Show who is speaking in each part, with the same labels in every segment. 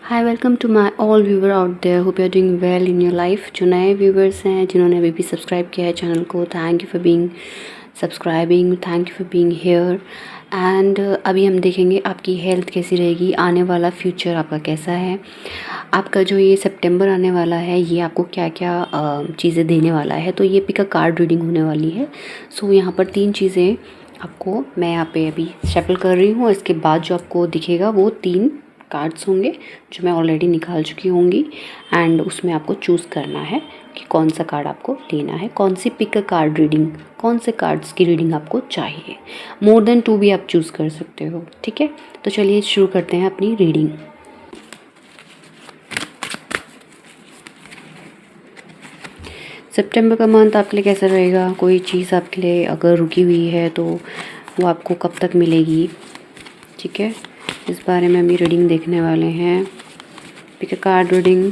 Speaker 1: Hi welcome to my all viewer out there hope you are doing well in your life. जो नए viewers हैं जिन्होंने अभी भी सब्सक्राइब किया है चैनल को, thank you for being subscribing, thank you for being here. And अभी हम देखेंगे आपकी हेल्थ कैसी रहेगी, आने वाला फ्यूचर आपका कैसा है, आपका जो ये सितंबर आने वाला है ये आपको क्या क्या चीज़ें देने वाला है। तो ये पिक अ कार्ड रीडिंग होने वाली है। सो यहाँ पर 3 चीज़ें आपको मैं यहाँ पे अभी शफल कर रही हूँ। इसके बाद जो आपको दिखेगा वो 3 कार्ड्स होंगे जो मैं ऑलरेडी निकाल चुकी होंगी। एंड उसमें आपको चूज़ करना है कि कौन सा कार्ड आपको लेना है, कौन सी पिक अ कार्ड रीडिंग, कौन से कार्ड्स की रीडिंग आपको चाहिए। मोर देन 2 भी आप चूज़ कर सकते हो, ठीक है। तो चलिए शुरू करते हैं अपनी रीडिंग। सितंबर का मंथ आपके लिए कैसा रहेगा? कोई चीज़ आपके लिए अगर रुकी हुई है तो वो आपको कब तक मिलेगी, ठीक है, इस बारे में हम रीडिंग देखने वाले हैं। Pick a card reading.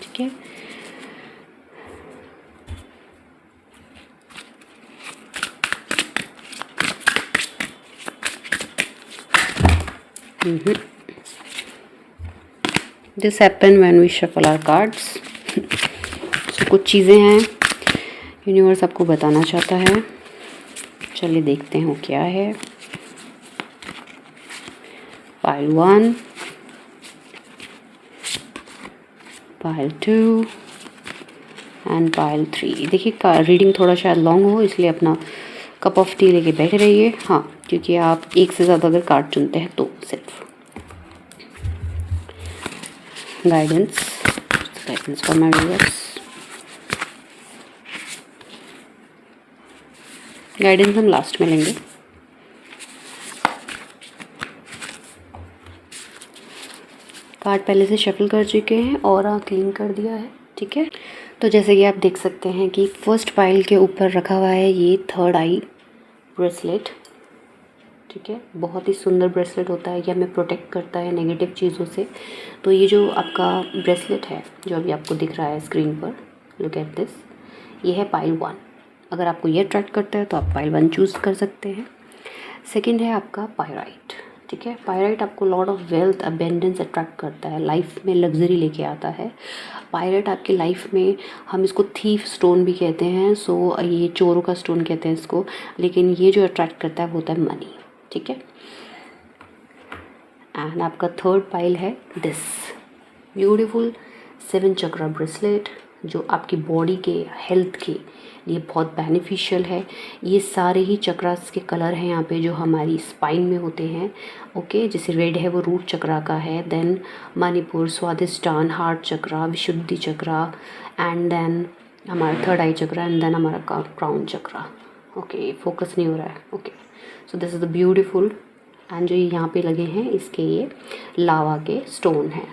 Speaker 1: ठीक है, this happen when we shuffle our cards. कुछ चीज़ें हैं यूनिवर्स आपको बताना चाहता है। चलिए देखते हैं वो क्या है। Pile 1, pile 2 and pile 3। देखिए रीडिंग थोड़ा शायद लॉन्ग हो, इसलिए अपना कप ऑफ टी लेके बैठ रहिए। हाँ, क्योंकि आप एक से ज़्यादा अगर कार्ड चुनते हैं तो सिर्फ guidance for my viewers. Guidance हम लास्ट में लेंगे। कार्ड पहले से शफल कर चुके हैं और क्लीन कर दिया है, ठीक है। तो जैसे कि आप देख सकते हैं कि फर्स्ट पाइल के ऊपर रखा हुआ है ये थर्ड आई ब्रेसलेट, ठीक है। बहुत ही सुंदर ब्रेसलेट होता है, ये हमें प्रोटेक्ट करता है नेगेटिव चीज़ों से। तो ये जो आपका ब्रेसलेट है जो अभी आपको दिख रहा है स्क्रीन पर, लुक एट दिस, ये है पाइल 1। अगर आपको ये अट्रैक्ट करता है तो आप पाइल 1 चूज़ कर सकते हैं। सेकंड है आपका पायराइट, ठीक है। पायराइट आपको Lord of wealth abundance attract करता है, लाइफ में लग्जरी लेके आता है। पायराइट आपकी लाइफ में, हम इसको थीफ स्टोन भी कहते हैं, सो ये चोरों का स्टोन कहते हैं इसको, लेकिन ये जो अट्रैक्ट करता है वो होता है मनी, ठीक है। एंड आपका थर्ड पाइल है दिस ब्यूटीफुल 7 चक्रा ब्रेसलेट, जो आपकी बॉडी के हेल्थ के लिए बहुत बेनिफिशियल है। ये सारे ही चक्रास के कलर हैं यहाँ पे जो हमारी स्पाइन में होते हैं, ओके। जैसे रेड है वो रूट चक्रा का है, then Manipur, Swadhisthan, heart chakra, Vishuddhi chakra, and then हमारा third eye chakra, and then हमारा क्राउन चक्रा, ओके। फोकस नहीं हो रहा है, okay. So this is the beautiful. And जो यहाँ पे लगे हैं इसके ये लावा के स्टोन हैं।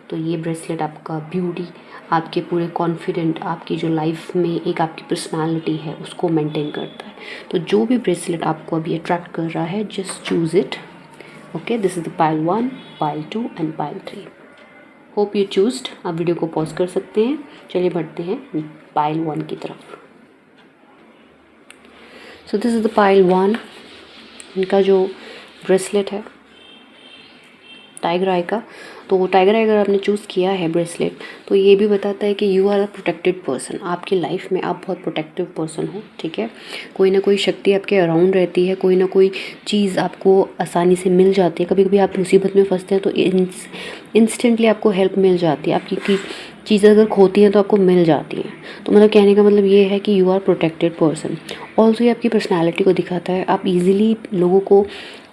Speaker 1: तो ये ब्रेसलेट आपका ब्यूटी, आपके पूरे कॉन्फिडेंट, आपकी जो लाइफ में एक आपकी पर्सनालिटी है उसको मेंटेन करता है। तो जो भी ब्रेसलेट आपको अभी अट्रैक्ट कर रहा है, just choose it, okay. This is the pile 1, pile 2 and pile 3। Hope you choosed. आप वीडियो को पॉज कर सकते हैं। चलिए बढ़ते हैं पाइल 1 की तरफ। सो दिस इज़ द पाइल 1। इनका जो ब्रेसलेट है टाइगर आई का, तो टाइगर आई अगर आपने चूज़ किया है ब्रेसलेट, तो ये भी बताता है कि you are a protected person. आपकी लाइफ में आप बहुत प्रोटेक्टिव पर्सन हो, ठीक है। कोई ना कोई शक्ति आपके अराउंड रहती है, कोई ना कोई चीज़ आपको आसानी से मिल जाती है। कभी कभी आप मुसीबत में फंसते हैं तो इंस्टेंटली आपको हेल्प मिल जाती है। आपकी चीज़ें अगर खोती हैं तो आपको मिल जाती हैं। तो मतलब कहने का मतलब ये है कि you are protected person. Also ये आपकी पर्सनैलिटी को दिखाता है। आप ईजिली लोगों को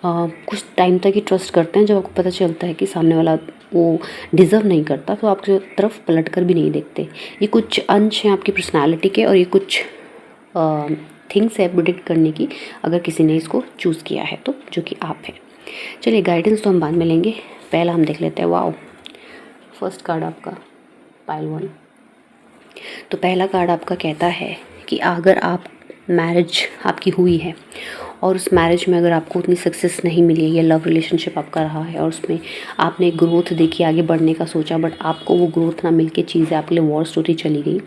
Speaker 1: कुछ टाइम तक ही ट्रस्ट करते हैं, जब आपको पता चलता है कि सामने वाला वो डिज़र्व नहीं करता तो आपकी तरफ पलट कर भी नहीं देखते। ये कुछ अंश हैं आपकी पर्सनालिटी के, और ये कुछ थिंग्स है प्रोटेक्ट करने की, अगर किसी ने इसको चूज़ किया है तो, जो कि आप हैं। चलिए गाइडेंस तो हम बाद में लेंगे, पहला हम देख लेते हैं। वाओ, फर्स्ट कार्ड आपका पाइल 1। तो पहला कार्ड आपका कहता है कि अगर आप मैरिज आपकी हुई है और उस मैरिज में अगर आपको उतनी सक्सेस नहीं मिली है, या लव रिलेशनशिप आपका रहा है और उसमें आपने ग्रोथ देखी, आगे बढ़ने का सोचा, बट आपको वो ग्रोथ ना मिल के चीज़ें आपके लिए वॉर स्टोरी चली गई,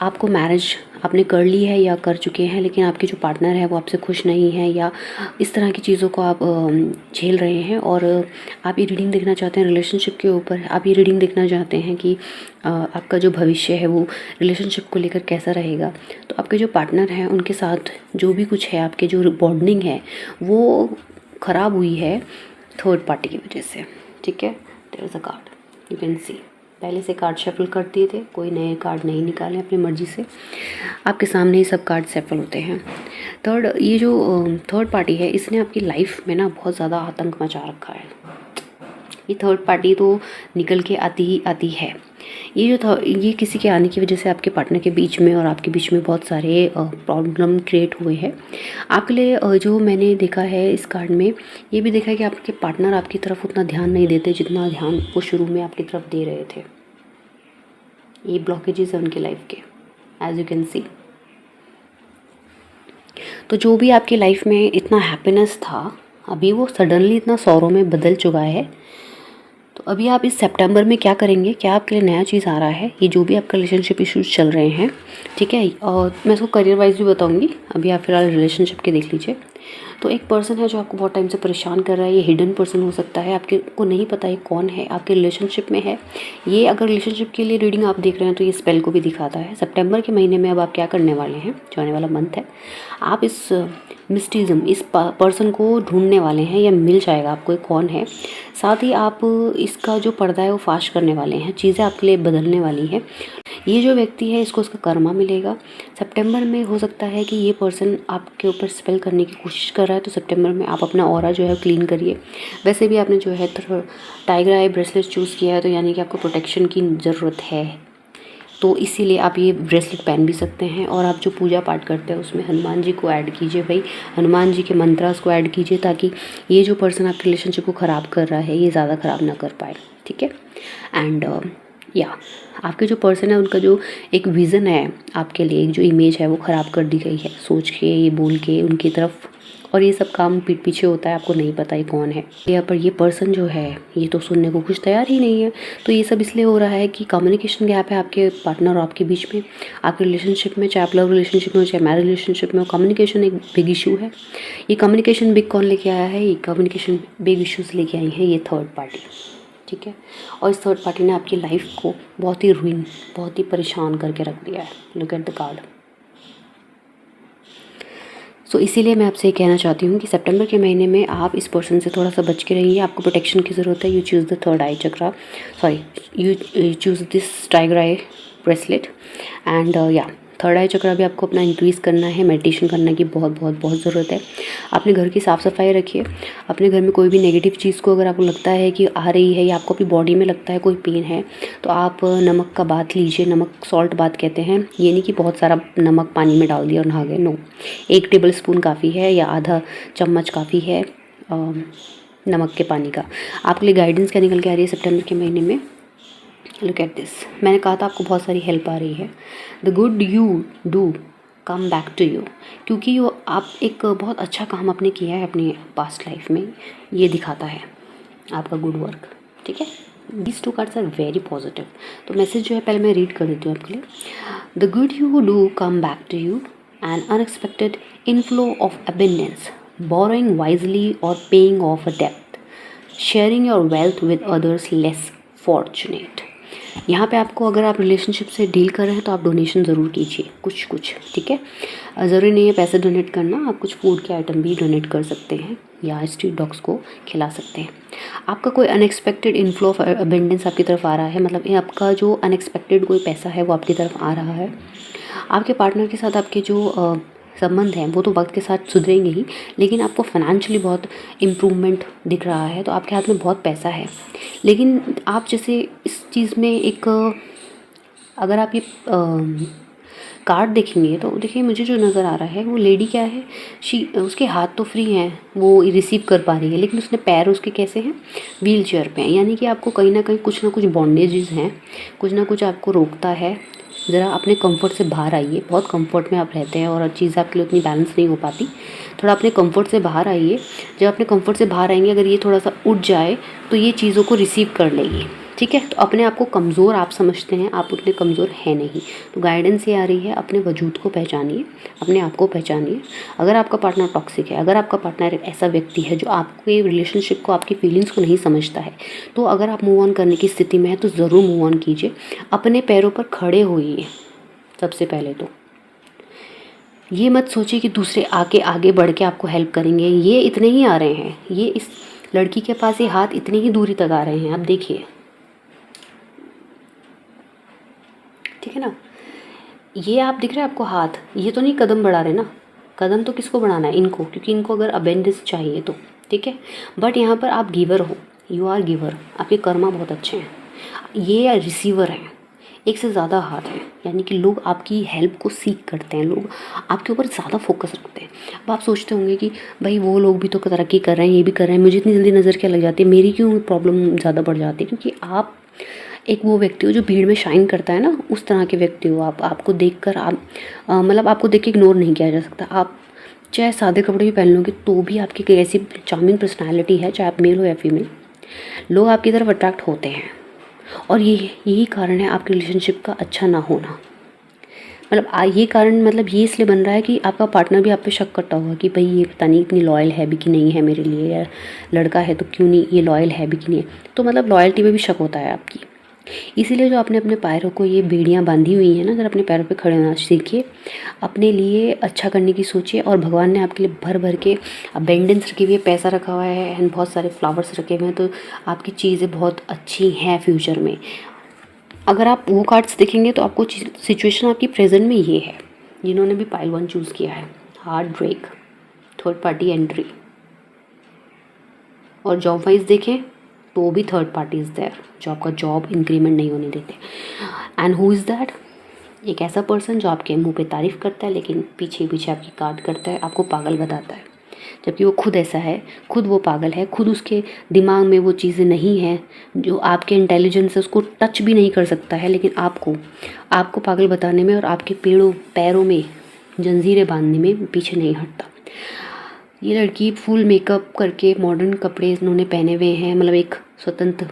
Speaker 1: आपको मैरिज आपने कर ली है या कर चुके हैं, लेकिन आपके जो पार्टनर है वो आपसे खुश नहीं है, या इस तरह की चीज़ों को आप झेल रहे हैं, और आप ये रीडिंग देखना चाहते हैं रिलेशनशिप के ऊपर। आप ये रीडिंग देखना चाहते हैं कि आपका जो भविष्य है वो रिलेशनशिप को लेकर कैसा रहेगा। तो आपके जो पार्टनर हैं उनके साथ जो भी कुछ है, आपके जो बॉन्डिंग है वो ख़राब हुई है थर्ड पार्टी की वजह से। ठीक है, there is a card, you can see. पहले से कार्ड शफल कर दिए थे, कोई नए कार्ड नहीं निकाले अपनी मर्जी से, आपके सामने ही सब कार्ड शफल होते हैं। ये जो थर्ड पार्टी है, इसने आपकी लाइफ में ना बहुत ज़्यादा आतंक मचा रखा है। ये थर्ड पार्टी तो निकल के आती ही आती है। ये किसी के आने की वजह से आपके पार्टनर के बीच में और आपके बीच में बहुत सारे प्रॉब्लम क्रिएट हुए हैं आपके लिए। जो मैंने देखा है इस कार्ड में, ये भी देखा है कि आपके पार्टनर आपकी तरफ उतना ध्यान नहीं देते जितना ध्यान वो शुरू में आपकी तरफ दे रहे थे। ये ब्लॉकेजेस हैं उनके लाइफ के, एज यू कैन सी। तो जो भी आपकी लाइफ में इतना हैप्पीनेस था, अभी वो सडनली इतना सौरों में बदल चुका है। तो अभी आप इस सितंबर में क्या करेंगे, क्या आपके लिए नया चीज़ आ रहा है, ये जो भी आपका रिलेशनशिप इश्यूज चल रहे हैं, ठीक है। और मैं इसको करियर वाइज भी बताऊंगी, अभी आप फिलहाल रिलेशनशिप के देख लीजिए। तो एक पर्सन है जो आपको बहुत टाइम से परेशान कर रहा है, ये हिडन पर्सन हो सकता है, आपके को नहीं पता है कौन है, आपके रिलेशनशिप में है ये। अगर रिलेशनशिप के लिए रीडिंग आप देख रहे हैं तो ये स्पेल को भी दिखाता है। सितंबर के महीने में अब आप क्या करने वाले हैं, जो आने वाला मंथ है, आप इस मिस्टिज्म, इस पर्सन को ढूंढने वाले हैं, या मिल जाएगा आपको कौन है। साथ ही आप इसका जो पर्दा है वो फाश करने वाले हैं, चीज़ें आपके लिए बदलने वाली हैं। ये जो व्यक्ति है इसको उसका कर्मा मिलेगा। सितंबर में हो सकता है कि ये पर्सन आपके ऊपर स्पेल करने की कोशिश कर रहा है, तो सितंबर में आप अपना ऑरा जो है क्लीन करिए। वैसे भी आपने जो है टाइगर आई ब्रेसलेट चूज़ किया है, तो यानी कि आपको प्रोटेक्शन की ज़रूरत है, तो इसीलिए आप ये ब्रेसलेट पहन भी सकते हैं। और आप जो पूजा पाठ करते हैं उसमें हनुमान जी को ऐड कीजिए भाई, हनुमान जी के मंत्रास को ऐड कीजिए, ताकि ये जो पर्सन आपके रिलेशनशिप को ख़राब कर रहा है ये ज़्यादा ख़राब ना कर पाए। ठीक है। एंड या आपके जो पर्सन है उनका जो एक विज़न है आपके लिए, एक जो इमेज है वो ख़राब कर दी गई है, सोच के, ये बोल के उनकी तरफ। और ये सब काम पीठ पीछे होता है, आपको नहीं पता ये कौन है। यहाँ पर ये पर्सन जो है ये तो सुनने को कुछ तैयार ही नहीं है। तो ये सब इसलिए हो रहा है कि कम्युनिकेशन गैप है आपके पार्टनर और आपके बीच में, आपके रिलेशनशिप में, चाहे आप लव रिलेशनशिप में हो चाहे मैरिज रिलेशनशिप में हो, कम्युनिकेशन एक बिग इशू है। ये कम्युनिकेशन बिग कौन लेके आया है, ये कम्युनिकेशन बिग इशूज़ लेके आई है ये थर्ड पार्टी। ठीक है। और इस थर्ड पार्टी ने आपकी लाइफ को बहुत ही रुइन, बहुत ही परेशान करके रख दिया है। Look at the card. So इसीलिए मैं आपसे ये कहना चाहती हूँ कि सितंबर के महीने में आप इस पर्सन से थोड़ा सा बच के रहिए। आपको प्रोटेक्शन की ज़रूरत है। You choose the third eye chakra, you choose this tiger I bracelet. And या थर्ड आई चक्रा भी आपको अपना इंक्रीज़ करना है, मेडिटेशन करने की बहुत बहुत बहुत ज़रूरत है। अपने घर की साफ़ सफाई रखिए। अपने घर में कोई भी नेगेटिव चीज़ को अगर आपको लगता है कि आ रही है, या आपको अपनी बॉडी में लगता है कोई पेन है, तो आप नमक का बाथ लीजिए। नमक सॉल्ट बाथ कहते हैं। ये नहीं कि बहुत सारा नमक पानी में डाल दिया और नहा गए, नो। 1 टेबल स्पून काफ़ी है, या आधा चम्मच काफ़ी है नमक के पानी का। आपके लिए गाइडेंस क्या निकल के आ रही है सितंबर के महीने में? Look at this. मैंने कहा था आपको बहुत सारी हेल्प आ रही है। The good you do come back to you, क्योंकि वो आप एक बहुत अच्छा काम आपने किया है अपनी पास्ट लाइफ में, ये दिखाता है आपका गुड वर्क। ठीक है। These 2 cards are very positive. तो मैसेज जो है पहले मैं रीड कर देती हूँ आपके लिए। The good you do come back to you, an unexpected inflow of abundance, borrowing wisely और पेइंग ऑफ अ डेब्ट, sharing your wealth with others less fortunate. यहाँ पे आपको, अगर आप रिलेशनशिप से डील कर रहे हैं तो आप डोनेशन ज़रूर कीजिए, कुछ कुछ। ठीक है। ज़रूरी नहीं है पैसे डोनेट करना, आप कुछ फूड के आइटम भी डोनेट कर सकते हैं, या स्ट्रीट डॉग्स को खिला सकते हैं। आपका कोई अनएक्सपेक्टेड इनफ्लो ऑफ अबेंडेंस आपकी तरफ आ रहा है, मतलब ये आपका जो अनएक्सपेक्टेड कोई पैसा है वो आपकी तरफ आ रहा है। आपके पार्टनर के साथ आपके जो संबंध हैं वो तो वक्त के साथ सुधरेंगे ही, लेकिन आपको फाइनेंशियली बहुत इम्प्रूवमेंट दिख रहा है। तो आपके हाथ में बहुत पैसा है, लेकिन आप जैसे इस चीज़ में एक, अगर आप ये कार्ड देखेंगे तो देखिए मुझे जो नज़र आ रहा है वो लेडी क्या है, उसके हाथ तो फ्री हैं, वो रिसीव कर पा रही है, लेकिन उसने पैर उसके कैसे हैं, व्हील चेयर पे हैं। यानी कि आपको कहीं ना कहीं कुछ ना कुछ बॉन्डेजेस हैं, कुछ ना कुछ आपको रोकता है। ज़रा अपने कंफर्ट से बाहर आइए। बहुत कंफर्ट में आप रहते हैं और चीज़ आपके लिए उतनी बैलेंस नहीं हो पाती। थोड़ा अपने कंफर्ट से बाहर आइए। जब अपने कंफर्ट से बाहर आएंगे, अगर ये थोड़ा सा उठ जाए तो ये चीज़ों को रिसीव कर लेगी। ठीक है। तो अपने आप को कमज़ोर आप समझते हैं, आप उतने कमज़ोर हैं नहीं। तो गाइडेंस ये आ रही है, अपने वजूद को पहचानिए, अपने आप को पहचानिए। अगर आपका पार्टनर टॉक्सिक है, अगर आपका पार्टनर एक ऐसा व्यक्ति है जो आपके रिलेशनशिप को, आपकी फीलिंग्स को नहीं समझता है, तो अगर आप मूव ऑन करने की स्थिति में है तो ज़रूर मूव ऑन कीजिए। अपने पैरों पर खड़े होइए। सबसे पहले तो ये मत सोचिए कि दूसरे आके आगे बढ़ के आपको हेल्प करेंगे। ये इतने ही आ रहे हैं, ये इस लड़की के पास ये हाथ इतनी ही दूरी तक आ रहे हैं, आप देखिए, ठीक है ना। ये आप दिख रहे हैं आपको हाथ, ये तो नहीं कदम बढ़ा रहे ना। कदम तो किसको बढ़ाना है? इनको, क्योंकि इनको अगर अबेंडेंस चाहिए तो, ठीक है। बट यहाँ पर आप गिवर हो, यू आर गिवर, आपके कर्मा बहुत अच्छे हैं। ये रिसीवर हैं, एक से ज़्यादा हाथ है, यानी कि लोग आपकी हेल्प को सीख करते हैं, लोग आपके ऊपर ज़्यादा फोकस रखते हैं। अब आप सोचते होंगे कि भाई वो लोग भी तो तरक्की कर रहे हैं, ये भी कर रहे हैं, मुझे इतनी जल्दी नज़र क्या लग जाती है, मेरी क्यों प्रॉब्लम ज़्यादा बढ़ जाती है? क्योंकि आप एक वो व्यक्ति हो जो भीड़ में शाइन करता है ना, उस तरह के व्यक्ति हो आप। आपको देखकर आप मतलब आपको देख के इग्नोर नहीं किया जा सकता। आप चाहे सादे कपड़े भी पहन लोगे तो भी आपकी एक ऐसी चार्मिंग पर्सनैलिटी है, चाहे आप मेल हो या फीमेल, लोग आपकी तरफ अट्रैक्ट होते हैं। और यही कारण है आपके रिलेशनशिप का अच्छा ना होना। मतलब ये कारण मतलब ये इसलिए बन रहा है कि आपका पार्टनर भी आप पे शक करता होगा कि भाई ये पता नहीं इतनी लॉयल है भी कि नहीं है मेरे लिए, या लड़का है तो क्यों नहीं ये लॉयल है भी कि नहीं है। तो मतलब लॉयल्टी में भी शक होता है आपकी। इसीलिए जो आपने अपने पैरों को ये बेड़ियाँ बांधी हुई हैं ना, अगर अपने पैरों पे खड़े होना सीखिए, अपने लिए अच्छा करने की सोचिए। और भगवान ने आपके लिए भर भर के अबेंडेंस रखी हुई है, पैसा रखा हुआ है एंड बहुत सारे फ्लावर्स रखे हुए हैं, तो आपकी चीज़ें बहुत अच्छी हैं फ्यूचर में। अगर आप वो कार्ड्स देखेंगे तो आपको सिचुएशन आपकी प्रेजेंट में ये है, जिन्होंने भी पाइल 1 चूज़ किया है, heart break, third party entry. और जॉब वाइज देखें तो भी थर्ड पार्टी इज़ देयर, जो आपका जॉब इंक्रीमेंट नहीं होने देते। And who is that? एक ऐसा पर्सन जो आपके मुंह पे तारीफ़ करता है लेकिन पीछे पीछे आपकी काट करता है, आपको पागल बताता है, जबकि वो खुद ऐसा है, खुद वो पागल है, खुद उसके दिमाग में वो चीज़ें नहीं हैं जो आपके इंटेलिजेंस से उसको टच भी नहीं कर सकता है, लेकिन आपको पागल बताने में और आपके पैरों में जंजीरें बांधने में पीछे नहीं हटता। ये लड़की फुल मेकअप करके मॉडर्न कपड़े इन्होंने पहने हुए हैं, मतलब एक स्वतंत्र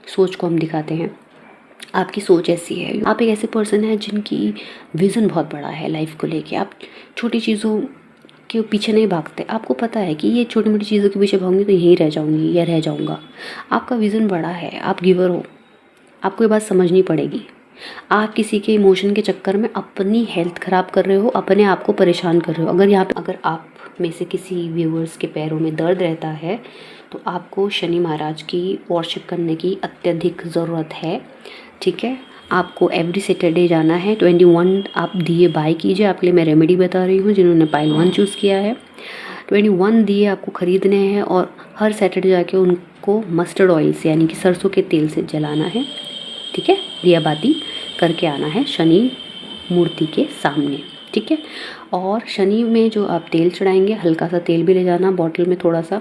Speaker 1: सोच को हम दिखाते हैं। आपकी सोच ऐसी है, आप एक ऐसे पर्सन हैं जिनकी विज़न बहुत बड़ा है लाइफ को लेके। आप छोटी चीज़ों के पीछे नहीं भागते, आपको पता है कि ये छोटी मोटी चीज़ों के पीछे भागूंगी तो यहीं रह जाऊंगी या रह जाऊंगा। आपका विज़न बड़ा है, आप गिवर हो, आपको ये बात समझनी पड़ेगी। आप किसी के इमोशन के चक्कर में अपनी हेल्थ ख़राब कर रहे हो, अपने आप को परेशान कर रहे हो। अगर आप में से किसी व्यूअर्स के पैरों में दर्द रहता है तो आपको शनि महाराज की वर्शिप करने की अत्यधिक ज़रूरत है, ठीक है। आपको एवरी सैटरडे जाना है, 21 आप दिए बाय कीजिए। आपके लिए मैं रेमेडी बता रही हूँ जिन्होंने पाइल 1 चूज़ किया है। 21 दिए आपको ख़रीदने हैं और हर सैटरडे जाके उनको मस्टर्ड ऑयल से, यानी कि सरसों के तेल से जलाना है, ठीक है। दिया बाती करके आना है शनि मूर्ति के सामने, ठीक है। और शनि में जो आप तेल चढ़ाएंगे, हल्का सा तेल भी ले जाना बॉटल में थोड़ा सा।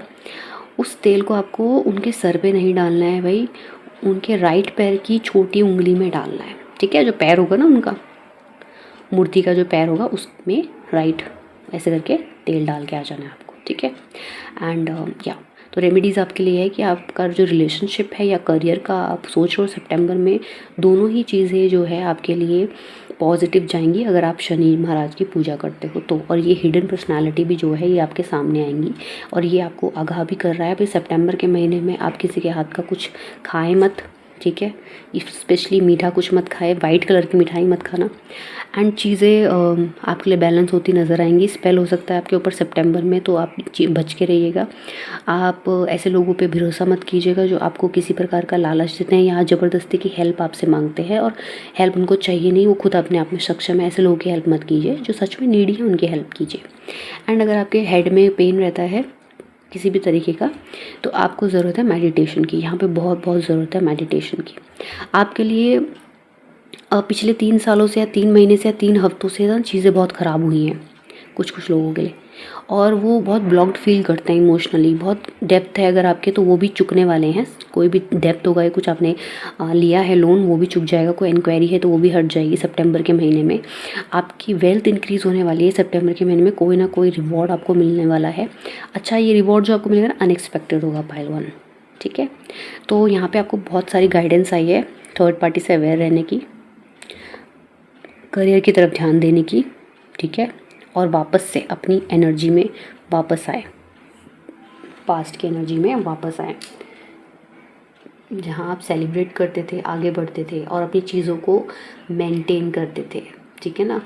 Speaker 1: उस तेल को आपको उनके सर पे नहीं डालना है भाई, उनके राइट पैर की छोटी उंगली में डालना है, ठीक है। जो पैर होगा ना उनका, मूर्ति का जो पैर होगा उसमें राइट ऐसे करके तेल डाल के आ जाना है आपको, ठीक है। एंड तो रेमेडीज़ आपके लिए है कि आपका जो रिलेशनशिप है या करियर का आप सोच रहे हो सितंबर में, दोनों ही चीज़ें जो है आपके लिए पॉजिटिव जाएंगी अगर आप शनि महाराज की पूजा करते हो तो। और ये हिडन पर्सनालिटी भी जो है ये आपके सामने आएंगी और ये आपको आगाह भी कर रहा है भाई सितंबर के महीने में आप किसी के हाथ का कुछ खाएं मत, ठीक है। स्पेशली मीठा कुछ मत खाए, वाइट कलर की मिठाई मत खाना। एंड चीज़ें आपके लिए बैलेंस होती नज़र आएंगी। स्पेल हो सकता है आपके ऊपर सितंबर में, तो आप बच के रहिएगा। आप ऐसे लोगों पे भरोसा मत कीजिएगा जो आपको किसी प्रकार का लालच देते हैं या ज़बरदस्ती की हेल्प आपसे मांगते हैं और हेल्प उनको चाहिए नहीं, वो खुद अपने आप में सक्षम है। ऐसे लोगों की हेल्प मत कीजिए, जो सच में नीडी है उनकी हेल्प कीजिए। एंड अगर आपके हेड में पेन रहता है किसी भी तरीके का तो आपको ज़रूरत है मेडिटेशन की। यहाँ पे बहुत बहुत ज़रूरत है मेडिटेशन की आपके लिए। पिछले 3 सालों से या 3 महीने से या 3 हफ्तों से ना चीज़ें बहुत ख़राब हुई हैं कुछ लोगों के लिए, और वो बहुत ब्लॉक्ड फील करते हैं इमोशनली। बहुत डेप्थ है अगर आपके तो वो भी चुकने वाले हैं। कोई भी डेप्थ होगा या कुछ आपने लिया है लोन वो भी चुक जाएगा। कोई इंक्वायरी है तो वो भी हट जाएगी सितंबर के महीने में। आपकी वेल्थ इंक्रीज़ होने वाली है सितंबर के महीने में। कोई ना कोई रिवॉर्ड आपको मिलने वाला है। अच्छा, ये रिवॉर्ड जो आपको मिलेगा ना अनएक्सपेक्टेड होगा पाइल 1, ठीक है। तो यहाँ पे आपको बहुत सारी गाइडेंस आई है थर्ड पार्टी से अवेयर रहने की, करियर की तरफ ध्यान देने की, ठीक है, और वापस से अपनी एनर्जी में वापस आए, पास्ट की एनर्जी में वापस आए, जहाँ आप सेलिब्रेट करते थे, आगे बढ़ते थे और अपनी चीज़ों को मेंटेन करते थे, ठीक है ना।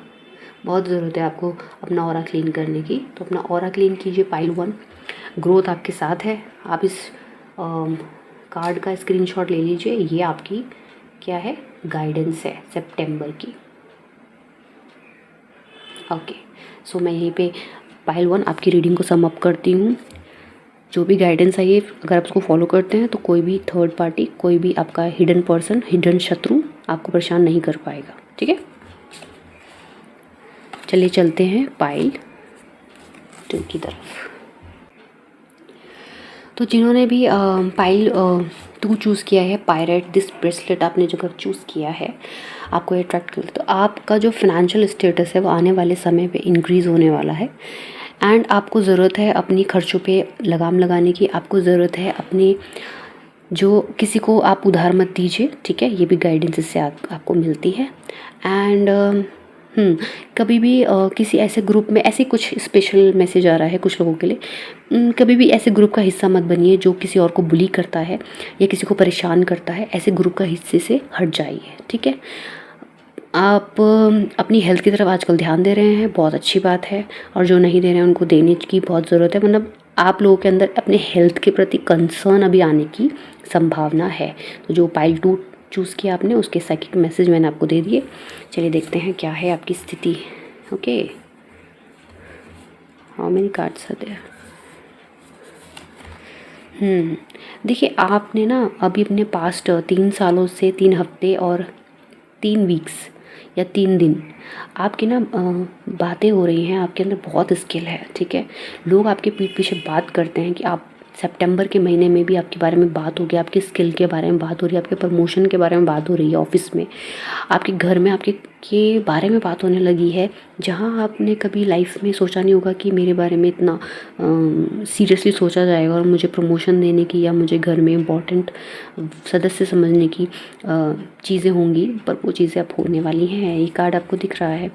Speaker 1: बहुत ज़रूरत है आपको अपना ऑरा क्लीन करने की, तो अपना ऑरा क्लीन कीजिए। पाइल 1 ग्रोथ आपके साथ है। आप इस कार्ड का स्क्रीनशॉट ले लीजिए। ये आपकी क्या है, गाइडेंस है सितंबर की। ओके, सो मैं यहीं पे पाइल 1 आपकी रीडिंग को सम अप करती हूँ। जो भी गाइडेंस है ये अगर आप उसको फॉलो करते हैं तो कोई भी थर्ड पार्टी, कोई भी आपका हिडन पर्सन, हिडन शत्रु आपको परेशान नहीं कर पाएगा, ठीक है। चलिए चलते हैं पाइल 2 की तरफ। तो जिन्होंने भी पाइल 2 चूज़ किया है, पायरेट दिस ब्रेसलेट आपने जो चूज़ किया है, आपको अट्रैक्ट कर, तो आपका जो फाइनेंशियल स्टेटस है वो आने वाले समय पे इंक्रीज़ होने वाला है। एंड आपको ज़रूरत है अपनी खर्चों पे लगाम लगाने की। आपको ज़रूरत है अपने, जो किसी को आप उधार मत दीजिए, ठीक है। ये भी गाइडेंस इससे आपको मिलती है। एंड कभी भी किसी ऐसे ग्रुप में, ऐसे कुछ स्पेशल मैसेज आ रहा है कुछ लोगों के लिए, कभी भी ऐसे ग्रुप का हिस्सा मत बनिए जो किसी और को बुली करता है या किसी को परेशान करता है। ऐसे ग्रुप का हिस्से से हट जाइए, ठीक है। आप अपनी हेल्थ की तरफ आजकल ध्यान दे रहे हैं, बहुत अच्छी बात है, और जो नहीं दे रहे हैं उनको देने की बहुत ज़रूरत है। मतलब आप लोगों के अंदर अपने हेल्थ के प्रति कंसर्न अभी आने की संभावना है। तो जो पाइल 2 चूज़ किया आपने, उसके साइकिक मैसेज मैंने आपको दे दिए। चलिए देखते हैं क्या है आपकी स्थिति। Okay, how many cards are there. देखिए, आपने ना अभी अपने पास्ट 3 सालों से 3 हफ्ते और 3 वीक्स या 3 दिन आपकी ना बातें हो रही हैं, आपके अंदर बहुत स्किल है, ठीक है। लोग आपके पीठ पीछे बात करते हैं कि आप, सितंबर के महीने में भी आपके बारे में बात होगी, आपके स्किल के बारे में बात हो रही है, आपके प्रमोशन के बारे में बात हो रही है ऑफिस में, आपके घर में आपके के बारे में बात होने लगी है, जहां आपने कभी लाइफ में सोचा नहीं होगा कि मेरे बारे में इतना सीरियसली सोचा जाएगा और मुझे प्रमोशन देने की या मुझे घर में इम्पोर्टेंट सदस्य समझने की चीज़ें होंगी, पर वो चीज़ें अब होने वाली हैं। ये कार्ड आपको दिख रहा है।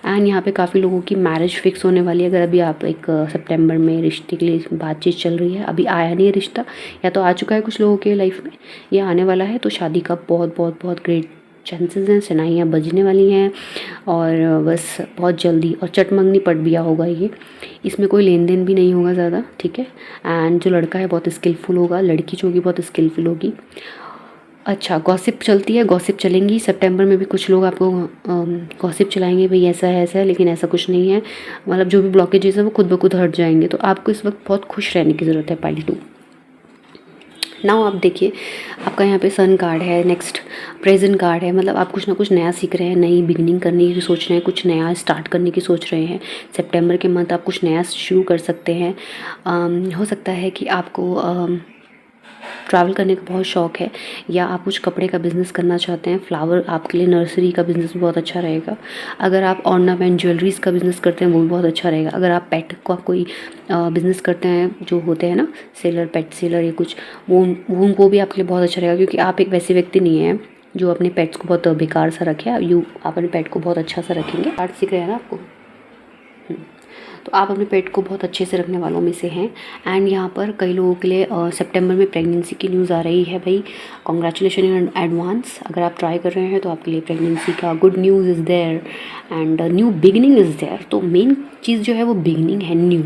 Speaker 1: एंड यहाँ पे काफ़ी लोगों की मैरिज फिक्स होने वाली है। अगर अभी आप एक सितंबर में रिश्ते के लिए बातचीत चल रही है, अभी आया नहीं है रिश्ता, या तो आ चुका है कुछ लोगों के लाइफ में, या आने वाला है, तो शादी का बहुत बहुत बहुत ग्रेट चांसेस हैं। शनाइयाँ बजने वाली हैं और बस बहुत जल्दी, और चटमंगनी पट बिया होगा ये। इसमें कोई लेन देन भी नहीं होगा ज़्यादा, ठीक है। एंड जो लड़का है बहुत स्किलफुल होगा, लड़की जो होगी बहुत स्किलफुल होगी। अच्छा, गॉसिप चलती है, गॉसिप चलेंगी सितंबर में भी। कुछ लोग आपको गॉसिप चलाएंगे, भाई ऐसा है, लेकिन ऐसा कुछ नहीं है। मतलब जो भी ब्लॉकेजेस है वो खुद ब खुद हट जाएंगे। तो आपको इस वक्त बहुत खुश रहने की ज़रूरत है पाइल 2। नाउ आप देखिए, आपका यहाँ पे सन कार्ड है, नेक्स्ट प्रेजेंट कार्ड है। मतलब आप कुछ ना कुछ नया सीख रहे हैं, नई बिगनिंग करने की सोच रहे हैं, कुछ नया स्टार्ट करने की सोच रहे हैं। सितंबर के मंथ आप कुछ नया शुरू कर सकते हैं। हो सकता है कि आपको ट्रैवल करने का बहुत शौक़ है, या आप कुछ कपड़े का बिज़नेस करना चाहते हैं। फ्लावर आपके लिए, नर्सरी का बिज़नेस भी बहुत अच्छा रहेगा। अगर आप ऑर्नामेंट ज्वेलरीज़ का बिज़नेस करते हैं वो भी बहुत अच्छा रहेगा। अगर आप पेट का कोई बिज़नेस करते हैं, जो होते हैं ना सेलर, पेट सेलर या कुछ, वो उनको भी आपके लिए बहुत अच्छा रहेगा, क्योंकि आप एक वैसे व्यक्ति नहीं हैं जो अपने पेट्स को बहुत बेकार सा रखे। आप अपने पेट को बहुत अच्छा सा रखेंगे। आर्ट सीख रहे हैं ना आपको, तो आप अपने पेट को बहुत अच्छे से रखने वालों में से हैं। एंड यहाँ पर कई लोगों के लिए सितंबर में प्रेगनेंसी की न्यूज़ आ रही है। भाई कॉन्ग्रेचुलेशन इन एडवांस। अगर आप ट्राई कर रहे हैं तो आपके लिए प्रेगनेंसी का good news is there and new beginning is there. तो मेन चीज़ जो है वो बिगनिंग है, न्यू।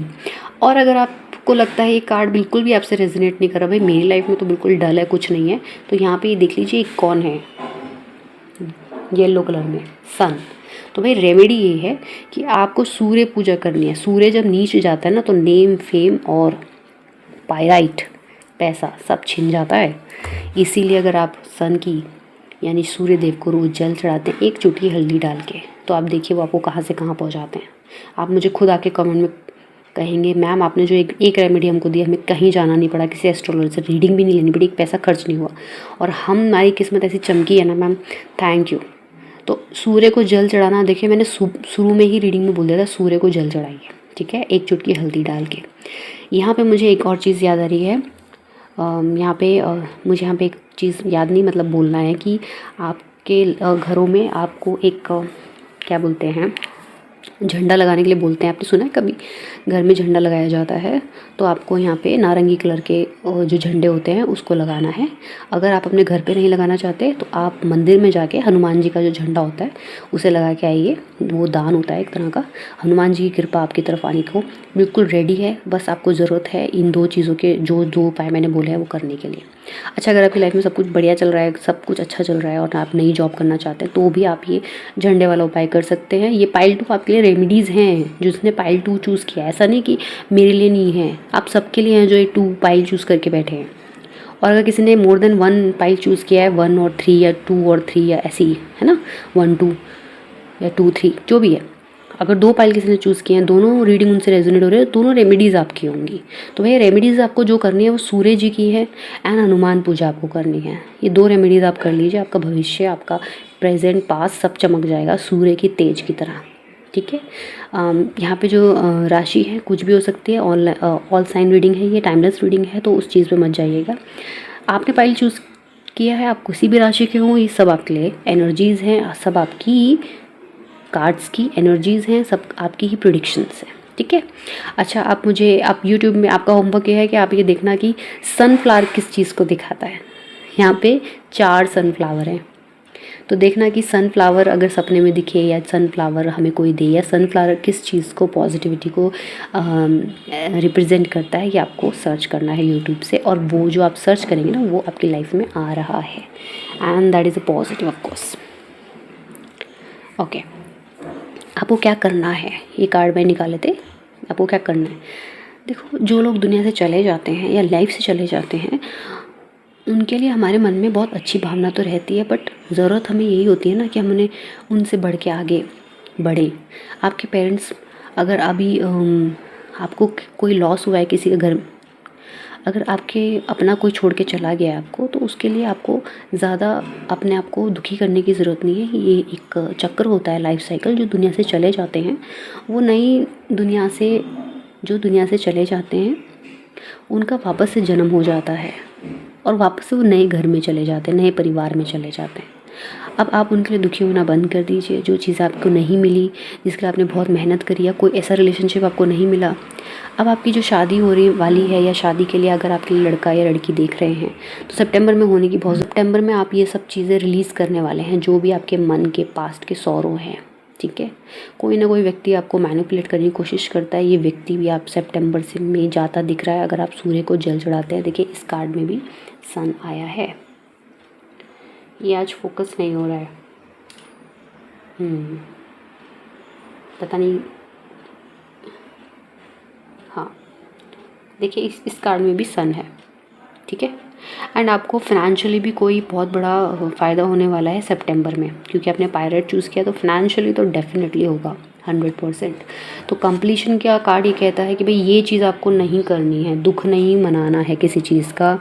Speaker 1: और अगर आपको लगता है ये कार्ड बिल्कुल भी आपसे रेजोनेट नहीं कर रहा, भाई मेरी लाइफ में तो बिल्कुल डल है, कुछ नहीं है, तो यहाँ पर ये देख लीजिए एक कौन है, येलो कलर में सन। तो भाई रेमेडी ये है कि आपको सूर्य पूजा करनी है। सूर्य जब नीचे जाता है ना, तो नेम, फेम और पायराइट, पैसा सब छिन जाता है। इसीलिए अगर आप सन की यानी सूर्य देव को रोज़ जल चढ़ाते हैं, एक चुटकी हल्दी डाल के, तो आप देखिए वो आपको कहाँ से कहाँ पहुँचाते हैं। आप मुझे खुद आके कमेंट में कहेंगे, मैम आपने जो एक रेमेडी हमको दी, हमें कहीं जाना नहीं पड़ा, किसी एस्ट्रोलॉजर से रीडिंग भी नहीं लेनी पड़ी, एक पैसा खर्च नहीं हुआ, और हमारी किस्मत ऐसी चमकी है ना मैम, थैंक यू। तो सूर्य को जल चढ़ाना, देखिए मैंने शुरू में ही रीडिंग में बोल दिया था, सूर्य को जल चढ़ाइए, ठीक है, एक चुटकी हल्दी डाल के। यहाँ पे मुझे एक और चीज़ याद आ रही है, यहाँ पे मुझे यहाँ पे एक चीज़ याद नहीं मतलब बोलना है कि आपके घरों में आपको एक क्या बोलते हैं, झंडा लगाने के लिए बोलते हैं। आपने सुना है कभी घर में झंडा लगाया जाता है? तो आपको यहाँ पे नारंगी कलर के जो झंडे होते हैं उसको लगाना है। अगर आप अपने घर पे नहीं लगाना चाहते तो आप मंदिर में जाके हनुमान जी का जो झंडा होता है उसे लगा के आइए। वो दान होता है एक तरह का। हनुमान जी की कृपा आपकी तरफ आने को बिल्कुल रेडी है। बस आपको ज़रूरत है इन 2 चीज़ों के, जो 2 उपाय मैंने बोले हैं वो करने के लिए। अच्छा, अगर आपकी लाइफ में सब कुछ बढ़िया चल रहा है, सब कुछ अच्छा चल रहा है और आप नई जॉब करना चाहते हैं तो भी आप ये झंडे वाला उपाय कर सकते हैं। ये पाइल 2 आपके लिए रेमेडीज़ हैं। जिसने पाइल 2 चूज़ किया, ऐसा नहीं कि मेरे लिए नहीं है, आप सबके लिए हैं जो ये 2 पाइल चूज़ करके बैठे हैं। और अगर किसी ने मोर देन 1 पाइल चूज़ किया है, 1 और 3 या 2 और 3 या ऐसे ही है ना, 1 2 या 2 3 जो भी है, अगर 2 पाइल किसी ने चूज़ किए हैं, दोनों रीडिंग उनसे रेजोनेट हो रहे हैं, दोनों रेमेडीज़ आपकी होंगी। तो भैया रेमेडीज़ आपको जो करनी है वो सूर्य जी की है एंड हनुमान पूजा आपको करनी है। ये 2 रेमेडीज़ आप कर लीजिए, आपका भविष्य, आपका प्रेजेंट पास्ट सब चमक जाएगा सूर्य की तेज की तरह। ठीक है। यहाँ पे जो राशि है कुछ भी हो सकती है, ऑल साइन रीडिंग है, ये टाइमलेस रीडिंग है, तो उस चीज़ पे मत जाइएगा। आपने पाइल चूज़ किया है, आप किसी भी राशि के हों, ये सब आपके लिए एनर्जीज़ हैं, सब आपकी कार्ड्स की एनर्जीज़ हैं, सब आपकी ही प्रेडिक्शंस हैं। ठीक है। अच्छा, आप यूट्यूब में आपका होमवर्क ये है कि आप ये देखना कि सनफ्लावर किस चीज़ को दिखाता है। यहाँ पे 4 सनफ्लावर हैं, तो देखना कि सनफ्लावर अगर सपने में दिखे या सनफ्लावर हमें कोई दे, या सनफ्लावर किस चीज़ को, पॉजिटिविटी को रिप्रेजेंट करता है, ये आपको सर्च करना है यूट्यूब से। और वो जो आप सर्च करेंगे ना वो आपकी लाइफ में आ रहा है, and that is a positive of course. Okay, आपको क्या करना है, ये कार्ड में निकाले थे, आपको क्या करना है। देखो, जो लोग दुनिया से चले जाते हैं या लाइफ से चले जाते हैं, उनके लिए हमारे मन में बहुत अच्छी भावना तो रहती है, बट ज़रूरत हमें यही होती है ना कि हम उन्हें, उनसे बढ़ के आगे बढ़ें। आपके पेरेंट्स, अगर अभी आपको कोई लॉस हुआ है किसी के घर में, अगर आपके अपना कोई छोड़ के चला गया है आपको, तो उसके लिए आपको ज़्यादा अपने आप को दुखी करने की ज़रूरत नहीं है। ये एक चक्कर होता है, लाइफ साइकिल। जो दुनिया से चले जाते हैं वो नई दुनिया से, जो दुनिया से चले जाते हैं उनका वापस से जन्म हो जाता है और वापस से वो नए घर में चले जाते हैं, नए परिवार में चले जाते हैं। अब आप उनके लिए दुखी होना बंद कर दीजिए। जो चीज़ आपको नहीं मिली, जिसके लिए आपने बहुत मेहनत करी, या कोई ऐसा रिलेशनशिप आपको नहीं मिला, अब आपकी जो शादी हो रही वाली है, या शादी के लिए अगर आपके लिए लड़का या लड़की देख रहे हैं तो सितंबर में होने की बहुत, सितंबर में आप ये सब चीज़ें रिलीज़ करने वाले हैं, जो भी आपके मन के पास्ट के सौरों हैं। ठीक है। कोई ना कोई व्यक्ति आपको मैनिपुलेट करने की कोशिश करता है। ये व्यक्ति भी आप सितंबर से में जाता दिख रहा है। अगर आप सूर्य को जल चढ़ाते हैं, देखिए इस कार्ड में भी सन आया है। ये आज फोकस नहीं हो रहा है, पता नहीं। हाँ, देखिए इस कार्ड में भी सन है। ठीक है। एंड आपको फाइनेंशियली भी कोई बहुत बड़ा फ़ायदा होने वाला है सितंबर में, क्योंकि आपने पायरेट चूज़ किया, तो फाइनेंशियली तो डेफिनेटली होगा 100%। तो कंप्लीशन का कार्ड ये कहता है कि भाई ये चीज़ आपको नहीं करनी है, दुख नहीं मनाना है किसी चीज़ का।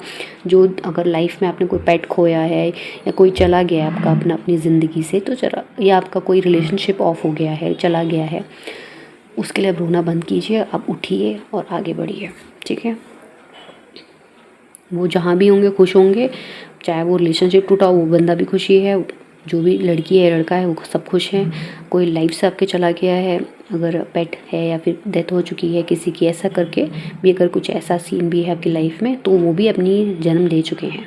Speaker 1: जो अगर लाइफ में आपने कोई पेट खोया है या कोई चला गया है आपका अपनी ज़िंदगी से, तो चला, या आपका कोई रिलेशनशिप ऑफ हो गया है, चला गया है, उसके लिए अब रोना बंद कीजिए, आप उठिए और आगे बढ़िए। ठीक है। वो जहाँ भी होंगे खुश होंगे, चाहे वो रिलेशनशिप टूटा वो बंदा भी खुशी है, जो भी लड़की है लड़का है वो सब खुश हैं। कोई लाइफ से आपके चला गया है, अगर पेट है या फिर डेथ हो चुकी है किसी की, ऐसा करके भी अगर कुछ ऐसा सीन भी है आपकी लाइफ में, तो वो भी अपनी जन्म ले चुके हैं।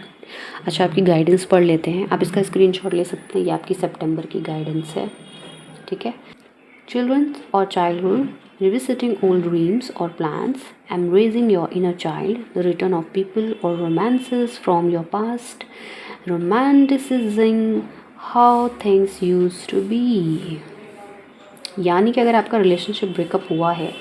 Speaker 1: अच्छा, आपकी गाइडेंस पढ़ लेते हैं। आप इसका स्क्रीनशॉट ले सकते हैं, ये आपकी सितंबर की गाइडेंस है। ठीक है। Children or childhood, revisiting old dreams or plans, embracing your inner child, the return of people or romances from your past, romanticizing how things used to be। यानी कि अगर आपका रिलेशनशिप ब्रेकअप हुआ है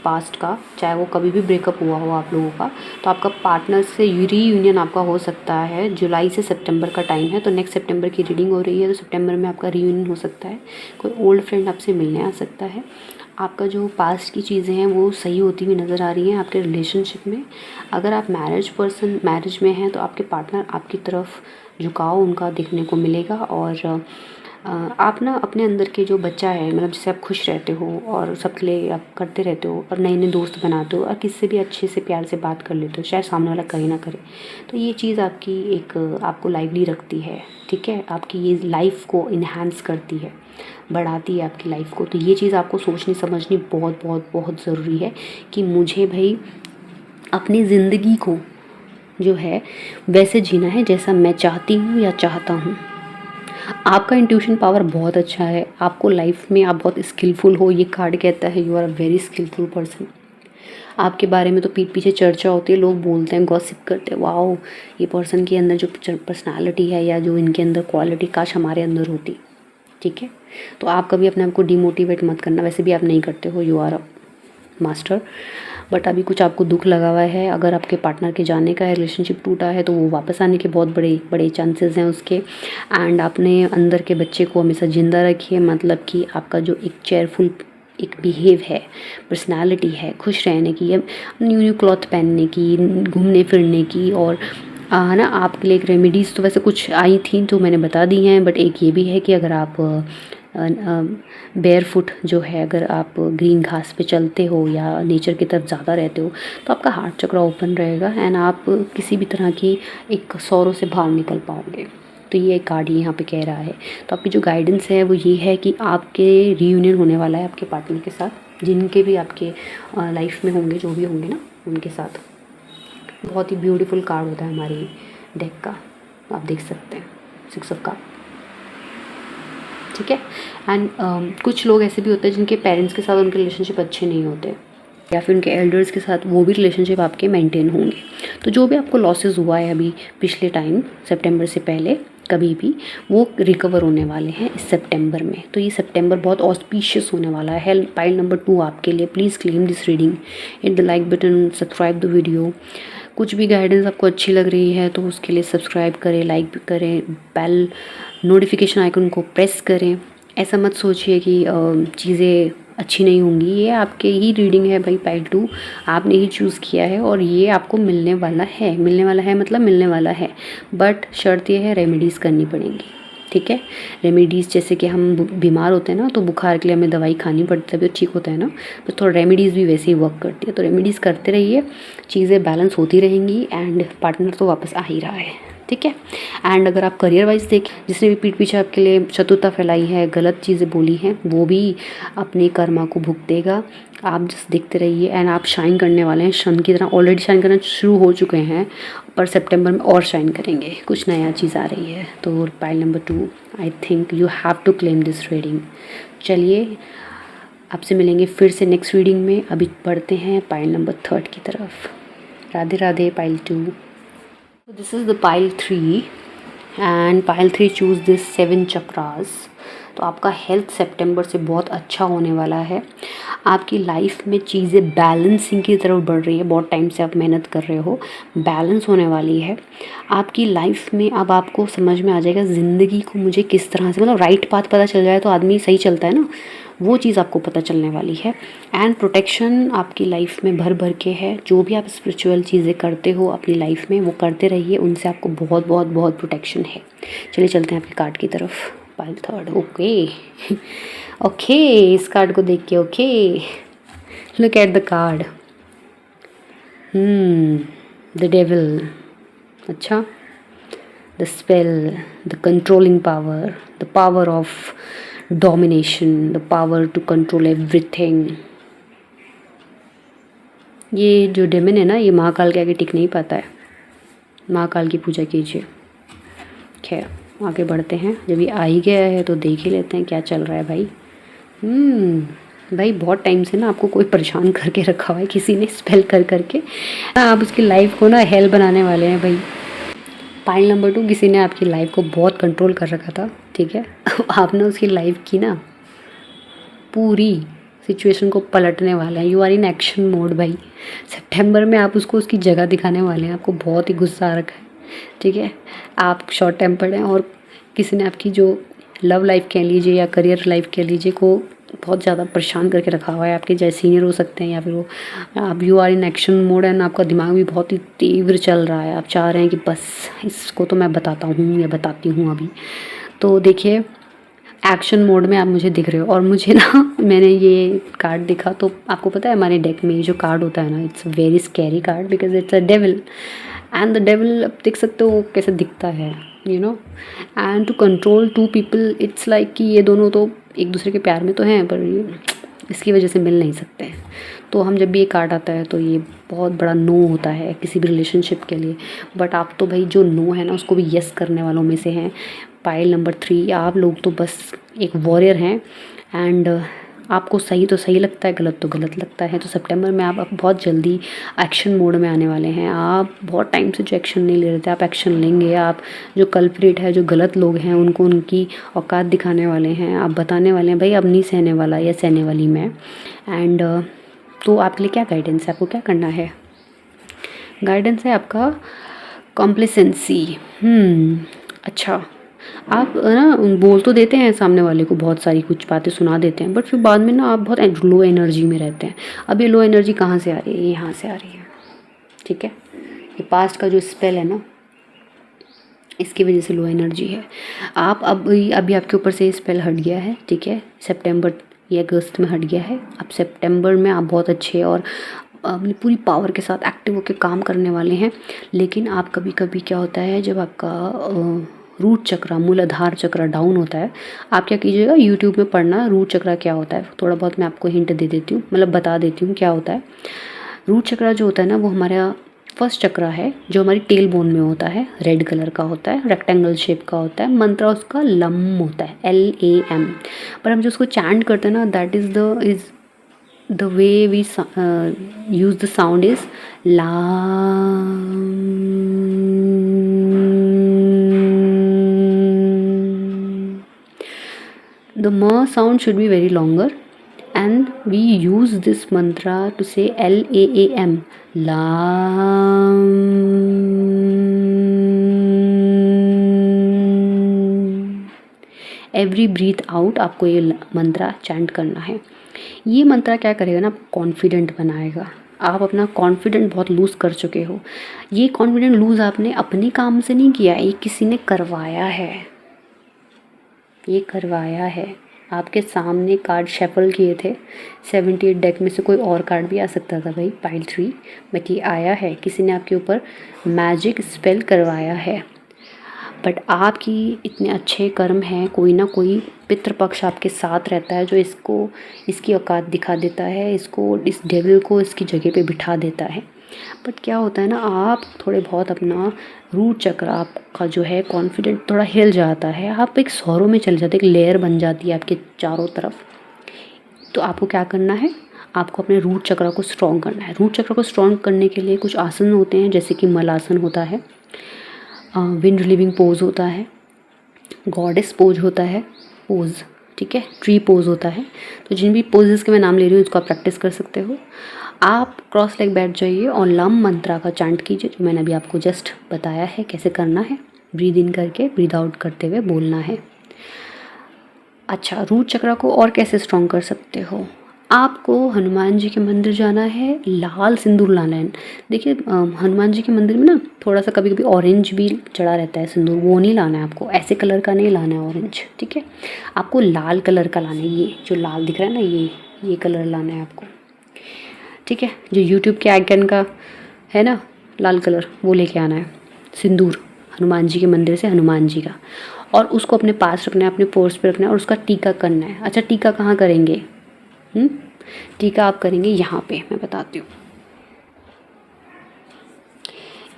Speaker 1: पास्ट का, चाहे वो कभी भी ब्रेकअप हुआ हो आप लोगों का, तो आपका पार्टनर से रीयूनियन आपका हो सकता है। जुलाई से सितंबर का टाइम है, तो नेक्स्ट सितंबर की रीडिंग हो रही है, तो सितंबर में आपका रीयूनियन हो सकता है। कोई ओल्ड फ्रेंड आपसे मिलने आ सकता है। आपका जो पास्ट की चीज़ें हैं वो सही होती हुई नज़र आ रही हैं आपके रिलेशनशिप में। अगर आप मैरिज में हैं तो आपके पार्टनर आपकी तरफ झुकाव उनका देखने को मिलेगा, और आप ना अपने अंदर के जो बच्चा है, मतलब जिससे आप खुश रहते हो और सबके लिए आप करते रहते हो और नए नए दोस्त बनाते हो और किससे भी अच्छे से प्यार से बात कर लेते हो, शायद सामने वाला करे ना करे, तो ये चीज़ आपकी एक आपको लाइवली रखती है, ठीक है, आपकी ये लाइफ को इन्हांस करती है, बढ़ाती है आपकी लाइफ को। तो ये चीज़ आपको सोचनी समझनी बहुत बहुत बहुत ज़रूरी है कि मुझे भाई अपनी ज़िंदगी को जो है वैसे जीना है जैसा मैं चाहती हूँ या चाहता हूँ। आपका इंट्यूशन पावर बहुत अच्छा है, आपको लाइफ में आप बहुत स्किलफुल हो, ये कार्ड कहता है you are a very skilful person. आपके बारे में तो पीठ पीछे चर्चा होती है, लोग बोलते हैं, गॉसिप करते हैं, वाओ ये पर्सन के अंदर जो पर्सनालिटी है या जो इनके अंदर क्वालिटी काश हमारे अंदर होती, ठीक है। तो आप कभी अपने आप को डिमोटिवेट मत करना, वैसे भी आप नहीं करते हो, you are a master. But अभी कुछ आपको दुख लगा हुआ है, अगर आपके पार्टनर के जाने का है, रिलेशनशिप टूटा है, तो वो वापस आने के बहुत बड़े बड़े चांसेस हैं उसके। एंड अपने अंदर के बच्चे को हमेशा ज़िंदा रखिए, मतलब कि आपका जो एक चेयरफुल एक बिहेव है, पर्सनालिटी है, खुश रहने की, न्यू न्यू क्लॉथ पहनने की, घूमने फिरने की, और है ना, आपके लिए एक रेमेडीज़ तो वैसे कुछ आई थी तो मैंने बता दी हैं, बट एक ये भी है कि अगर आप बेयर फुट जो है, अगर आप ग्रीन घास पे चलते हो या नेचर की तरफ ज़्यादा रहते हो, तो आपका हार्ट चक्र ओपन रहेगा एंड आप किसी भी तरह की एक सौरों से बाहर निकल पाओगे। तो ये कार्ड यहाँ पे कह रहा है। तो आपकी जो गाइडेंस है वो ये है कि आपके रीयूनियन होने वाला है आपके पार्टनर के साथ, जिनके भी आपके लाइफ में होंगे, जो भी होंगे ना उनके साथ। बहुत ही ब्यूटीफुल कार्ड होता है हमारी डेक का, आप देख सकते हैं, 6 ऑफ कप, ठीक है। एंड कुछ लोग ऐसे भी होते हैं जिनके पेरेंट्स के साथ उनके रिलेशनशिप अच्छे नहीं होते, या फिर उनके एल्डर्स के साथ वो भी रिलेशनशिप आपके मेंटेन होंगे। तो जो भी आपको लॉसेस हुआ है अभी पिछले टाइम, सितंबर से पहले कभी भी, वो रिकवर होने वाले हैं इस सितंबर में। तो ये सितंबर बहुत ऑस्पिशियस होने वाला है। पाइल नंबर 2 आपके लिए। Please claim this reading, hit the like button, subscribe the video. कुछ भी गाइडेंस आपको अच्छी लग रही है तो उसके लिए सब्सक्राइब करें, लाइक करें, बेल नोटिफिकेशन आइकन को प्रेस करें। ऐसा मत सोचिए कि चीज़ें अच्छी नहीं होंगी, ये आपके ही रीडिंग है भाई, पाइल 2 आपने ही चूज़ किया है और ये आपको मिलने वाला है, मिलने वाला है मतलब मिलने वाला है। बट शर्त ये है, रेमेडीज़ करनी पड़ेंगी, ठीक है। रेमेडीज़ जैसे कि हम बीमार होते हैं ना, तो बुखार के लिए हमें दवाई खानी पड़ती है, तभी ठीक होता है ना, तो थोड़ा रेमेडीज़ भी वैसे ही वर्क करती है। तो रेमेडीज़ करते रहिए, चीज़ें बैलेंस होती रहेंगी एंड पार्टनर तो वापस आ ही रहा है, ठीक है। एंड अगर आप करियर वाइज देखें, जिसने भी पीठ पीछे आपके लिए शत्रुता फैलाई है, गलत चीज़ें बोली हैं, वो भी अपने कर्मा को भुगतेगा। आप जस्ट देखते रहिए एंड आप शाइन करने वाले हैं, सन की तरह ऑलरेडी शाइन करना शुरू हो चुके हैं, पर सितंबर में और शाइन करेंगे, कुछ नया चीज़ आ रही है। तो pile number 2, I think you have to claim this reading. चलिए आपसे मिलेंगे फिर से नेक्स्ट रीडिंग में। अभी बढ़ते हैं पाइल नंबर 3 की तरफ। Radhe Radhe pile 2। This is the pile 3 and pile 3 choose this 7 chakras. तो आपका हेल्थ सितंबर से बहुत अच्छा होने वाला है। आपकी लाइफ में चीज़ें बैलेंसिंग की तरफ बढ़ रही है, बहुत टाइम से आप मेहनत कर रहे हो, बैलेंस होने वाली है आपकी लाइफ में। अब आपको समझ में आ जाएगा ज़िंदगी को मुझे किस तरह से, मतलब राइट पाथ पता चल जाए तो आदमी सही चलता है ना, वो चीज़ आपको पता चलने वाली है। एंड प्रोटेक्शन आपकी लाइफ में भर भर के है। जो भी आप स्पिरिचुअल चीज़ें करते हो अपनी लाइफ में, वो करते रहिए, उनसे आपको बहुत बहुत बहुत प्रोटेक्शन है। चलिए चलते हैं आपके कार्ड की तरफ। पाइल 3, ओके ओके, इस कार्ड को देख के okay, look at the card, the devil, अच्छा, the spell, the controlling power, the power of domination, the power to control everything. ये जो डेमन है ना, ये महाकाल के आगे टिक नहीं पाता है, महाकाल की पूजा कीजिए। खैर आगे बढ़ते हैं, जब ये आ ही गया है तो देख ही लेते हैं क्या चल रहा है भाई। भाई बहुत टाइम से ना आपको कोई परेशान करके रखा हुआ है किसी ने, स्पेल कर करके आप उसकी लाइफ को ना हेल बनाने वाले हैं भाई। पाइल नंबर 2, किसी ने आपकी लाइफ को बहुत कंट्रोल कर रखा था, ठीक है। आपने उसकी लाइफ की ना पूरी सिचुएशन को पलटने वाला है। You are in action mode भाई। सितंबर में आप उसको उसकी जगह दिखाने वाले हैं। आपको बहुत ही गुस्सा आ रखा है, ठीक है, आप शॉर्ट टेम्पर्ड हैं और किसी ने आपकी जो लव लाइफ कह लीजिए या करियर लाइफ कह लीजिए को बहुत ज़्यादा परेशान करके रखा हुआ है। आपके जैसे सीनियर हो सकते हैं या फिर वो आप, you are in action mode and आपका दिमाग भी बहुत ही तीव्र चल रहा है। आप चाह रहे हैं कि बस इसको तो मैं बताता हूँ या बताती हूँ अभी। तो देखिए एक्शन मोड में आप मुझे दिख रहे हो। और मुझे ना मैंने ये कार्ड दिखा तो आपको पता है हमारे डेक में ये जो कार्ड होता है ना, it's very scary card because it's a devil. And the devil आप देख सकते हो कैसे दिखता है, you know. And to control to people, it's like कि ये दोनों तो एक दूसरे के प्यार में तो हैं पर ये इसकी वजह से मिल नहीं सकते हैं। तो हम जब भी ये कार्ड आता है तो ये बहुत बड़ा नो होता है किसी भी रिलेशनशिप के लिए। बट आप तो भाई जो नो है ना उसको भी यस करने वालों में से हैं। पाइल नंबर 3, आप लोग तो बस एक वॉरियर हैं। एंड आपको सही तो सही लगता है, गलत तो गलत लगता है। तो सितंबर में आप बहुत जल्दी एक्शन मोड में आने वाले हैं। आप बहुत टाइम से जो एक्शन नहीं ले रहे थे आप एक्शन लेंगे। आप जो कल्प्रिट है, जो गलत लोग हैं, उनको उनकी औकात दिखाने वाले हैं। आप बताने वाले हैं भाई अब नहीं सहने वाला या सहने वाली मैं। एंड तो आपके लिए क्या गाइडेंस है, आपको क्या करना है? गाइडेंस है आपका कॉम्प्लिसेंसी। अच्छा, आप ना बोल तो देते हैं सामने वाले को, बहुत सारी कुछ बातें सुना देते हैं, बट फिर बाद में ना आप बहुत लो एनर्जी में रहते हैं। अब ये लो एनर्जी कहाँ से आ रही है? यहाँ से आ रही है, ठीक है। ये पास्ट का जो स्पेल है ना, इसकी वजह से लो एनर्जी है। आप अब अभी आपके ऊपर से स्पेल हट गया है, ठीक है। सितंबर या अगस्त में हट गया है। अब सितंबर में आप बहुत अच्छे और अपनी पूरी पावर के साथ एक्टिव होकर काम करने वाले हैं। लेकिन आप कभी कभी क्या होता है, जब आपका रूट चक्र, मूलाधार चक्र डाउन होता है, आप क्या कीजिएगा, यूट्यूब में पढ़ना रूट चक्र क्या होता है। थोड़ा बहुत मैं आपको हिंट दे देती हूँ, मतलब बता देती हूँ क्या होता है। रूट चक्र जो होता है ना, वो हमारा फर्स्ट चक्र है जो हमारी टेल बोन में होता है, रेड कलर का होता है, रेक्टेंगल शेप का होता है। मंत्र उसका लम होता है, LAM। पर हम जो उसको चैंट करते हैं ना, that is the way we use the sound is la. The ma sound should be very longer and we use this mantra to say LAAM, la. Every breath out आपको ये मंत्रा chant करना है। ये मंत्रा क्या करेगा ना, आपको कॉन्फिडेंट बनाएगा। आप अपना कॉन्फिडेंट बहुत लूज़ कर चुके हो। ये कॉन्फिडेंट लूज़ आपने अपने काम से नहीं किया है, ये किसी ने करवाया है। ये करवाया है, आपके सामने कार्ड शफल किए थे 78 डेक में से कोई और कार्ड भी आ सकता था भाई, पाइल 3, बट ये आया है। किसी ने आपके ऊपर मैजिक स्पेल करवाया है। बट आपकी इतने अच्छे कर्म हैं, कोई ना कोई पितृपक्ष आपके साथ रहता है जो इसकी औकात दिखा देता है, इस डेविल को इसकी जगह पे बिठा देता है। बट क्या होता है ना, आप थोड़े बहुत अपना रूट चक्र, आपका जो है कॉन्फिडेंट थोड़ा हिल जाता है। आप एक सौरों में चले जाते, एक लेयर बन जाती है आपके चारों तरफ। तो आपको क्या करना है, आपको अपने रूट चक्र को स्ट्रॉन्ग करना है। रूट चक्र को स्ट्रॉन्ग करने के लिए कुछ आसन होते हैं, जैसे कि मलासन होता है, विंड रिलीविंग पोज होता है, गॉडेस पोज होता है, पोज, ठीक है, ट्री पोज होता है। तो जिन भी पोजेस के मैं नाम ले रही हूँ उसको आप प्रैक्टिस कर सकते हो। आप क्रॉस लेग बैठ जाइए और लम मंत्रा का चांट कीजिए, जो मैंने अभी आपको जस्ट बताया है कैसे करना है। ब्रीद इन करके ब्रीद आउट करते हुए बोलना है। अच्छा, रूट चक्र को और कैसे स्ट्रॉन्ग कर सकते हो, आपको हनुमान जी के मंदिर जाना है, लाल सिंदूर लाना है। देखिए हनुमान जी के मंदिर में ना थोड़ा सा कभी कभी ऑरेंज भी चढ़ा रहता है सिंदूर, वो नहीं लाना है आपको, ऐसे कलर का नहीं लाना है ऑरेंज, ठीक है। आपको लाल कलर का लाना है, ये जो लाल दिख रहा है ना, ये कलर लाना है आपको, ठीक है। जो यूट्यूब के आइकन का है ना लाल कलर, वो लेके आना है सिंदूर, हनुमान जी के मंदिर से हनुमान जी का। और उसको अपने पास रखना है, अपने पर्स पे रखना है और उसका टीका करना है। अच्छा, टीका कहाँ करेंगे? टीका आप करेंगे यहाँ पे, मैं बताती हूँ।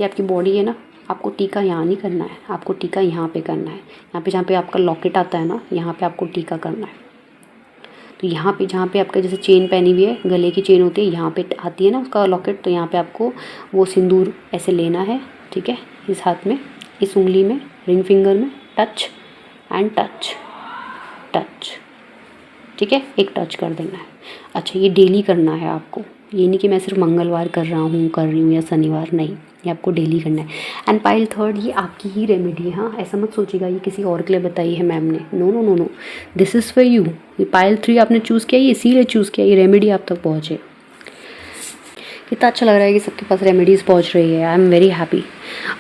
Speaker 1: ये आपकी बॉडी है ना, आपको टीका यहाँ नहीं करना है, आपको टीका यहाँ पे करना है। यहाँ पे जहाँ पे आपका लॉकेट आता है ना, यहाँ पे आपको टीका करना है। तो यहाँ पे जहाँ पे आपका जैसे चेन पहनी हुई है, गले की चेन होती है, यहाँ पे आती है ना उसका लॉकेट, तो यहाँ पे आपको वो सिंदूर ऐसे लेना है, ठीक है। इस हाथ में, इस उंगली में, रिंग फिंगर में, टच एंड टच, टच, ठीक है, एक टच कर देना है। अच्छा, ये डेली करना है आपको, ये नहीं कि मैं सिर्फ मंगलवार कर रही हूँ या शनिवार, नहीं, ये आपको डेली करना है। एंड पाइल 3, ये आपकी ही रेमेडी है, हाँ, ऐसा मत सोचिएगा ये किसी और के लिए बताई है मैम ने, no no no no, this is for you. ये पाइल 3 आपने चूज़ किया, ये इसीलिए चूज़ किया, ये रेमेडी आप तक पहुँचे। इतना अच्छा लग रहा है कि सबके पास रेमेडीज़ पहुंच रही है। I am very happy.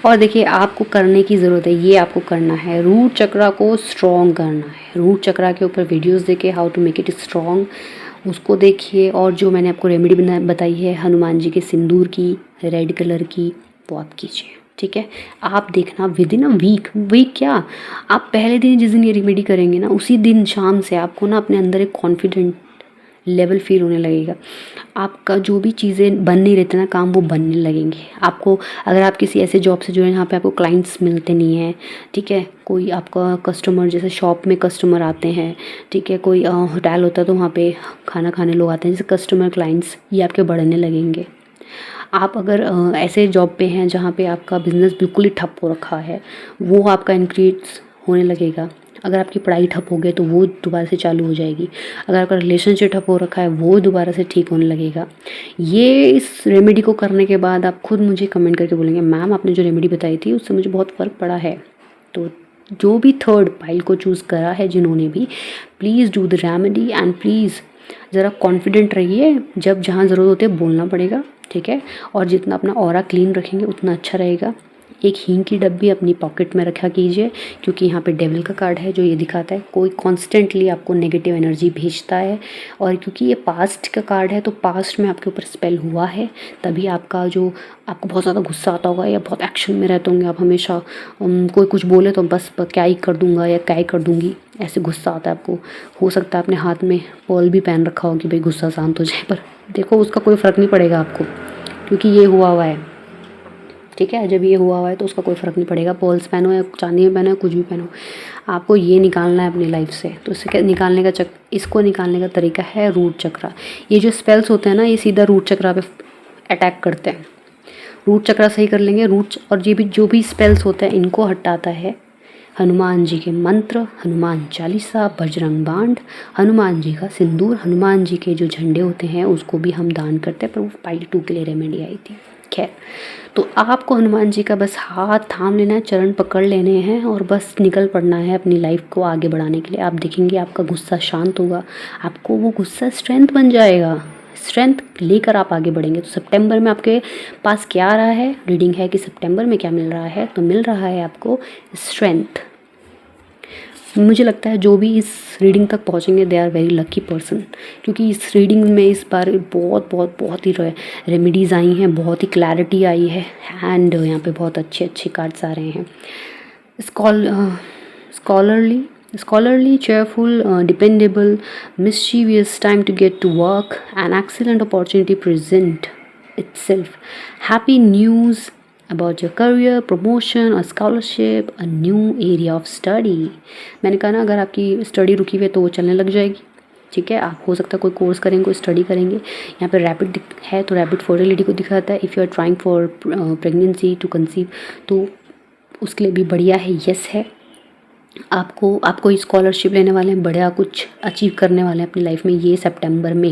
Speaker 1: और देखिए आपको करने की ज़रूरत है, ये आपको करना है, रूट चक्रा को स्ट्रॉन्ग करना है। रूट चक्रा के ऊपर वीडियोस देखिए, how to make it strong, उसको देखिए। और जो मैंने आपको रेमेडी बताई है हनुमान जी के सिंदूर की, रेड कलर की, वो आप कीजिए, ठीक है। आप देखना विद इन अ वीक क्या, आप पहले दिन जिस दिन ये रेमेडी करेंगे ना, उसी दिन शाम से आपको ना अपने अंदर एक कॉन्फिडेंट लेवल फील होने लगेगा। आपका जो भी चीज़ें बन नहीं रहते ना काम, वो बनने लगेंगे आपको। अगर आप किसी ऐसे जॉब से जुड़े जहाँ पे आपको क्लाइंट्स मिलते नहीं हैं, ठीक है, कोई आपका कस्टमर, जैसे शॉप में कस्टमर आते हैं, ठीक है, कोई होटल होता है तो वहाँ पे खाना खाने लोग आते हैं, जैसे कस्टमर क्लाइंट्स, ये आपके बढ़ने लगेंगे। आप अगर ऐसे जॉब पे हैं जहाँ पे आपका बिजनेस बिल्कुल ही ठप हो रखा है, वो आपका इंक्रीज होने लगेगा। अगर आपकी पढ़ाई ठप हो गई तो वो दोबारा से चालू हो जाएगी। अगर आपका रिलेशनशिप ठप हो रखा है, वो दोबारा से ठीक होने लगेगा। ये इस रेमेडी को करने के बाद आप खुद मुझे कमेंट करके बोलेंगे, मैम आपने जो रेमेडी बताई थी उससे मुझे बहुत फ़र्क पड़ा है। तो जो भी थर्ड पाइल को चूज़ करा है जिन्होंने भी, please do the remedy and please ज़रा कॉन्फिडेंट रहिए। जब जहाँ ज़रूरत होती है बोलना पड़ेगा, ठीक है। और जितना अपना ऑरा क्लीन रखेंगे उतना अच्छा रहेगा। एक हींग की डब्बी अपनी पॉकेट में रखा कीजिए, क्योंकि यहाँ पे डेविल का कार्ड है जो ये दिखाता है कोई कॉन्स्टेंटली आपको नेगेटिव एनर्जी भेजता है। और क्योंकि ये पास्ट का कार्ड है तो पास्ट में आपके ऊपर स्पेल हुआ है, तभी आपका जो आपको बहुत ज़्यादा गुस्सा आता होगा या बहुत एक्शन में रहते होंगे आप हमेशा। कोई कुछ बोले तो बस क्या ही कर दूंगा या क्या ही कर दूंगी, ऐसे गुस्सा आता है आपको। हो सकता है अपने हाथ में पर्ल भी पहन रखा हो कि भाई गुस्सा शांत हो जाए, पर देखो उसका कोई फ़र्क नहीं पड़ेगा आपको, क्योंकि ये हुआ है, ठीक है। जब ये हुआ है तो उसका कोई फ़र्क नहीं पड़ेगा, पर्ल्स पहनो या चांदी में पहनो या कुछ भी पहनो, आपको ये निकालना है अपनी लाइफ से। तो इससे निकालने का इसको निकालने का तरीका है रूट चक्रा। ये जो स्पेल्स होते हैं ना, ये सीधा रूट चक्रा पे अटैक करते हैं। रूट चक्रा सही कर लेंगे, और ये भी जो भी स्पेल्स होते हैं इनको हटाता है हनुमान जी के मंत्र, हनुमान चालीसा, बजरंग बाण, हनुमान जी का सिंदूर, हनुमान जी के जो झंडे होते हैं उसको भी हम दान करते हैं, पर वो पाइल 2 के लिए रेमेडी आई थी। खैर, तो आपको हनुमान जी का बस हाथ थाम लेना है, चरण पकड़ लेने हैं और बस निकल पड़ना है अपनी लाइफ को आगे बढ़ाने के लिए। आप देखेंगे आपका गुस्सा शांत होगा, आपको वो गुस्सा स्ट्रेंथ बन जाएगा, स्ट्रेंथ लेकर आप आगे बढ़ेंगे। तो सितंबर में आपके पास क्या आ रहा है, रीडिंग है कि सितंबर में क्या मिल रहा है, तो मिल रहा है आपको स्ट्रेंथ। मुझे लगता है जो भी इस रीडिंग तक पहुंचेंगे they are very lucky person, क्योंकि इस रीडिंग में इस बार बहुत ही रेमेडीज़ आई हैं, बहुत ही क्लैरिटी आई है, एंड यहाँ पे बहुत अच्छे अच्छे कार्ड्स आ रहे हैं। Scholarly, cheerful, dependable, mischievous, time to get to work, an excellent opportunity present itself. Happy news about your career, promotion or scholarship, a new area of study. मैंने कहा ना, अगर आपकी स्टडी रुकी हुई है तो वो चलने लग जाएगी, ठीक है। आप हो सकता है कोई कोर्स करेंगे, कोई स्टडी करेंगे। यहाँ पे रैपिड है तो रैपिड फर्टिलिटी को दिखाता है। If you are trying for pregnancy to conceive, तो उसके लिए भी बढ़िया है, यस है। आपको स्कॉलरशिप लेने वाले हैं, बढ़िया कुछ अचीव करने वाले हैं अपनी लाइफ में ये सितंबर में।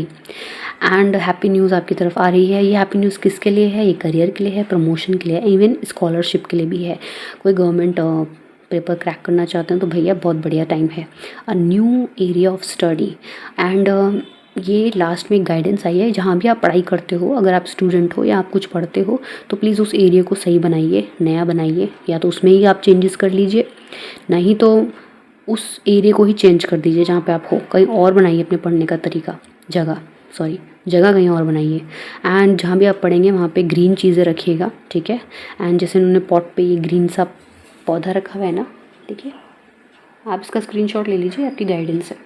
Speaker 1: एंड हैप्पी न्यूज़ आपकी तरफ आ रही है। ये हैप्पी न्यूज़ किसके लिए है, ये करियर के लिए है, प्रमोशन के लिए है, इवन स्कॉलरशिप के लिए भी है। कोई गवर्नमेंट पेपर क्रैक करना चाहते हैं तो भैया बहुत बढ़िया टाइम है। A new area of study, and ये लास्ट में गाइडेंस आई है, जहाँ भी आप पढ़ाई करते हो, अगर आप स्टूडेंट हो या आप कुछ पढ़ते हो तो प्लीज़ उस एरिया को सही बनाइए, नया बनाइए, या तो उसमें ही आप चेंजेस कर लीजिए, नहीं तो उस एरिया को ही चेंज कर दीजिए जहाँ पे आप हो, कहीं और बनाइए अपने पढ़ने का तरीका, जगह कहीं और बनाइए। एंड जहाँ भी आप पढ़ेंगे वहाँ पे ग्रीन चीज़ें रखिएगा, ठीक है। एंड जैसे उन्होंने पॉट पे ये ग्रीन सा पौधा रखा हुआ है ना, ठीक है, आप इसका स्क्रीनशॉट ले लीजिए, आपकी गाइडेंस है।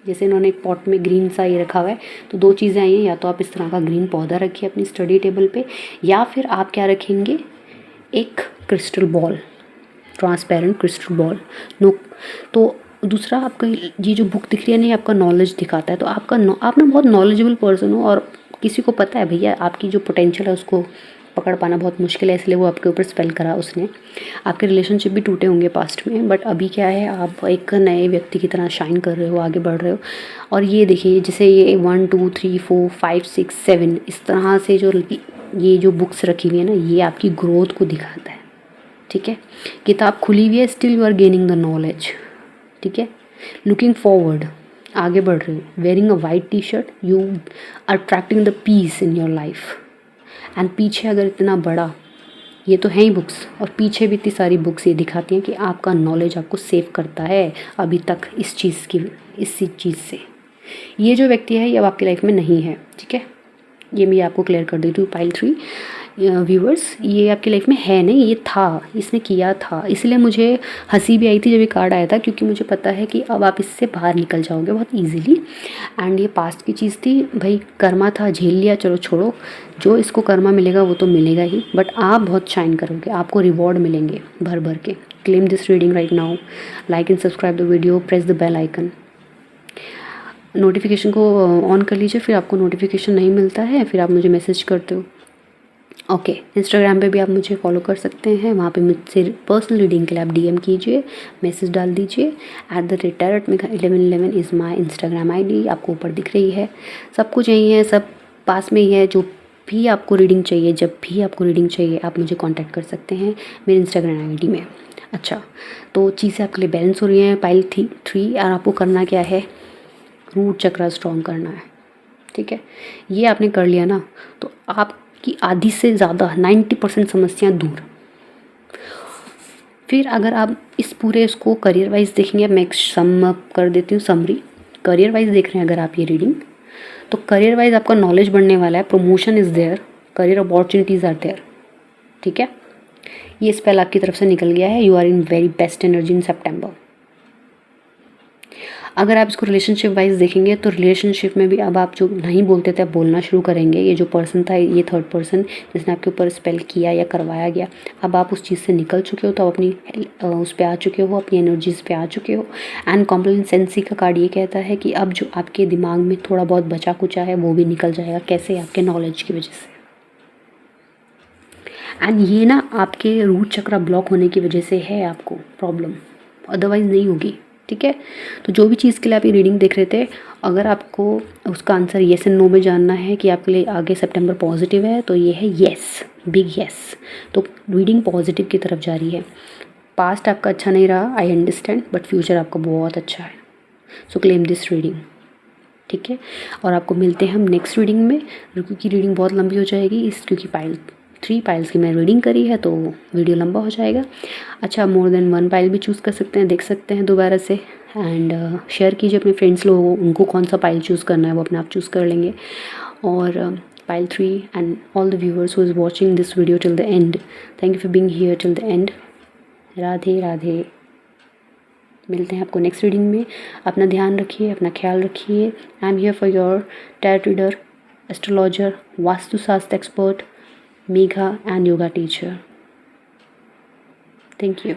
Speaker 1: जैसे इन्होंने एक पॉट में ग्रीन सा ये रखा हुआ है, तो 2 चीज़ें आई हैं, या तो आप इस तरह का ग्रीन पौधा रखिए अपनी स्टडी टेबल पे, या फिर आप क्या रखेंगे, एक crystal ball, transparent crystal ball. No, तो दूसरा आपका ये जो बुक दिख रही है ना, ये आपका नॉलेज दिखाता है। तो आप ना बहुत नॉलेजेबल पर्सन हो, और किसी को पता है भैया आपकी जो पोटेंशियल है उसको पकड़ पाना बहुत मुश्किल है, इसलिए वो आपके ऊपर स्पेल करा उसने। आपके रिलेशनशिप भी टूटे होंगे पास्ट में, बट अभी क्या है, आप एक नए व्यक्ति की तरह शाइन कर रहे हो, आगे बढ़ रहे हो। और ये देखिए, जैसे ये 1 2 3 4 5 6 7 इस तरह से ये जो बुक्स रखी हुई है ना, ये आपकी ग्रोथ को दिखाता है, ठीक है। किताब खुली हुई है, still you are gaining the knowledge, ठीक है। लुकिंग फॉरवर्ड, आगे बढ़ रहे हो। Wearing a white T shirt, you are attracting the peace in your life. And पीछे अगर इतना बड़ा, ये तो है ही बुक्स, और पीछे भी इतनी सारी बुक्स ये दिखाती हैं कि आपका नॉलेज आपको सेव करता है अभी तक इस चीज़ से। ये जो व्यक्ति है ये अब आपकी लाइफ में नहीं है, ठीक है, ये मैं आपको क्लियर कर देती हूँ। पाइल 3 व्यूवर्स, ये आपकी लाइफ में है नहीं, ये था, इसने किया था, इसलिए मुझे हंसी भी आई थी जब ये कार्ड आया था, क्योंकि मुझे पता है कि अब आप इससे बाहर निकल जाओगे बहुत ईजीली। एंड ये पास्ट की चीज़ थी भाई, कर्मा था, झेल लिया, चलो छोड़ो, जो इसको कर्मा मिलेगा वो तो मिलेगा ही, बट आप बहुत शाइन करोगे, आपको रिवॉर्ड मिलेंगे भर भर के। Claim this reading right now, like and subscribe the video, press the bell icon, notification को ऑन कर लीजिए, फिर आपको नोटिफिकेशन नहीं मिलता है फिर आप मुझे मैसेज करते हो। ओके, इंस्टाग्राम पे भी आप मुझे फॉलो कर सकते हैं, वहाँ पे मुझसे पर्सनल रीडिंग के लिए आप डीएम कीजिए, मैसेज डाल दीजिए। @tarotmegha1111 is my Instagram ID, आपको ऊपर दिख रही है। सब कुछ यही है, सब पास में ही है। जो भी आपको रीडिंग चाहिए, जब भी आपको रीडिंग चाहिए, आप मुझे कॉन्टैक्ट कर सकते हैं मेरे इंस्टाग्राम ID में। अच्छा, तो चीज़ें आपके लिए बैलेंस हो रही हैं पाइल 3, और आपको करना क्या है, रूट चक्र स्ट्रॉन्ग करना है, ठीक है। ये आपने कर लिया ना, तो आपकी आधी से ज़्यादा 90% समस्याएं दूर। फिर अगर आप इस पूरे इसको करियर वाइज देखेंगे, मैं एक सम अप कर देती हूँ, समरी। करियर वाइज देख रहे हैं अगर आप ये रीडिंग, तो करियर वाइज आपका नॉलेज बढ़ने वाला है, promotion is there, career opportunities are there, ठीक है। ये स्पेल आपकी तरफ से निकल गया है, you are in very best energy in September. अगर आप इसको रिलेशनशिप वाइज देखेंगे, तो रिलेशनशिप में भी अब आप जो नहीं बोलते थे, आप बोलना शुरू करेंगे। ये जो पर्सन था, ये थर्ड पर्सन जिसने आपके ऊपर स्पेल किया या करवाया गया, अब आप उस चीज़ से निकल चुके हो, तो आप अपनी उस पर आ चुके हो, अपनी एनर्जीज पे आ चुके हो। एंड कॉम्प्लेसेंसी का कार्ड ये कहता है कि अब जो आपके दिमाग में थोड़ा बहुत बचा कुचा है वो भी निकल जाएगा। कैसे? आपके नॉलेज की वजह से। एंड ये ना आपके रूट चक्र ब्लॉक होने की वजह से है आपको प्रॉब्लम, अदरवाइज नहीं होगी, ठीक है। तो जो भी चीज़ के लिए आप ये रीडिंग देख रहे थे, अगर आपको उसका आंसर येस एंड नो में जानना है कि आपके लिए आगे सितंबर पॉजिटिव है, तो ये है येस, बिग येस। तो रीडिंग पॉजिटिव की तरफ जा रही है। पास्ट आपका अच्छा नहीं रहा, आई अंडरस्टैंड, बट फ्यूचर आपका बहुत अच्छा है। सो क्लेम दिस रीडिंग, ठीक है। और आपको मिलते हैं हम नेक्स्ट रीडिंग में, क्योंकि रीडिंग बहुत लंबी हो जाएगी, क्योंकि पाइल 3 पाइल्स की मैं रीडिंग करी है, तो वीडियो लंबा हो जाएगा। अच्छा, मोर देन 1 पाइल भी चूज़ कर सकते हैं, देख सकते हैं दोबारा से। एंड शेयर कीजिए अपने फ्रेंड्स लोगों को, उनको कौन सा पाइल चूज़ करना है वो अपने आप चूज़ कर लेंगे। और pile 3 and all the viewers who is watching this video till the end, thank you for being here till the end. Radhe Radhe. मिलते हैं आपको नेक्स्ट रीडिंग में। अपना ध्यान रखिए, अपना ख्याल रखिए। I am here for your tarot reader, astrologer, Vastushastra expert, Megha and yoga teacher. Thank you.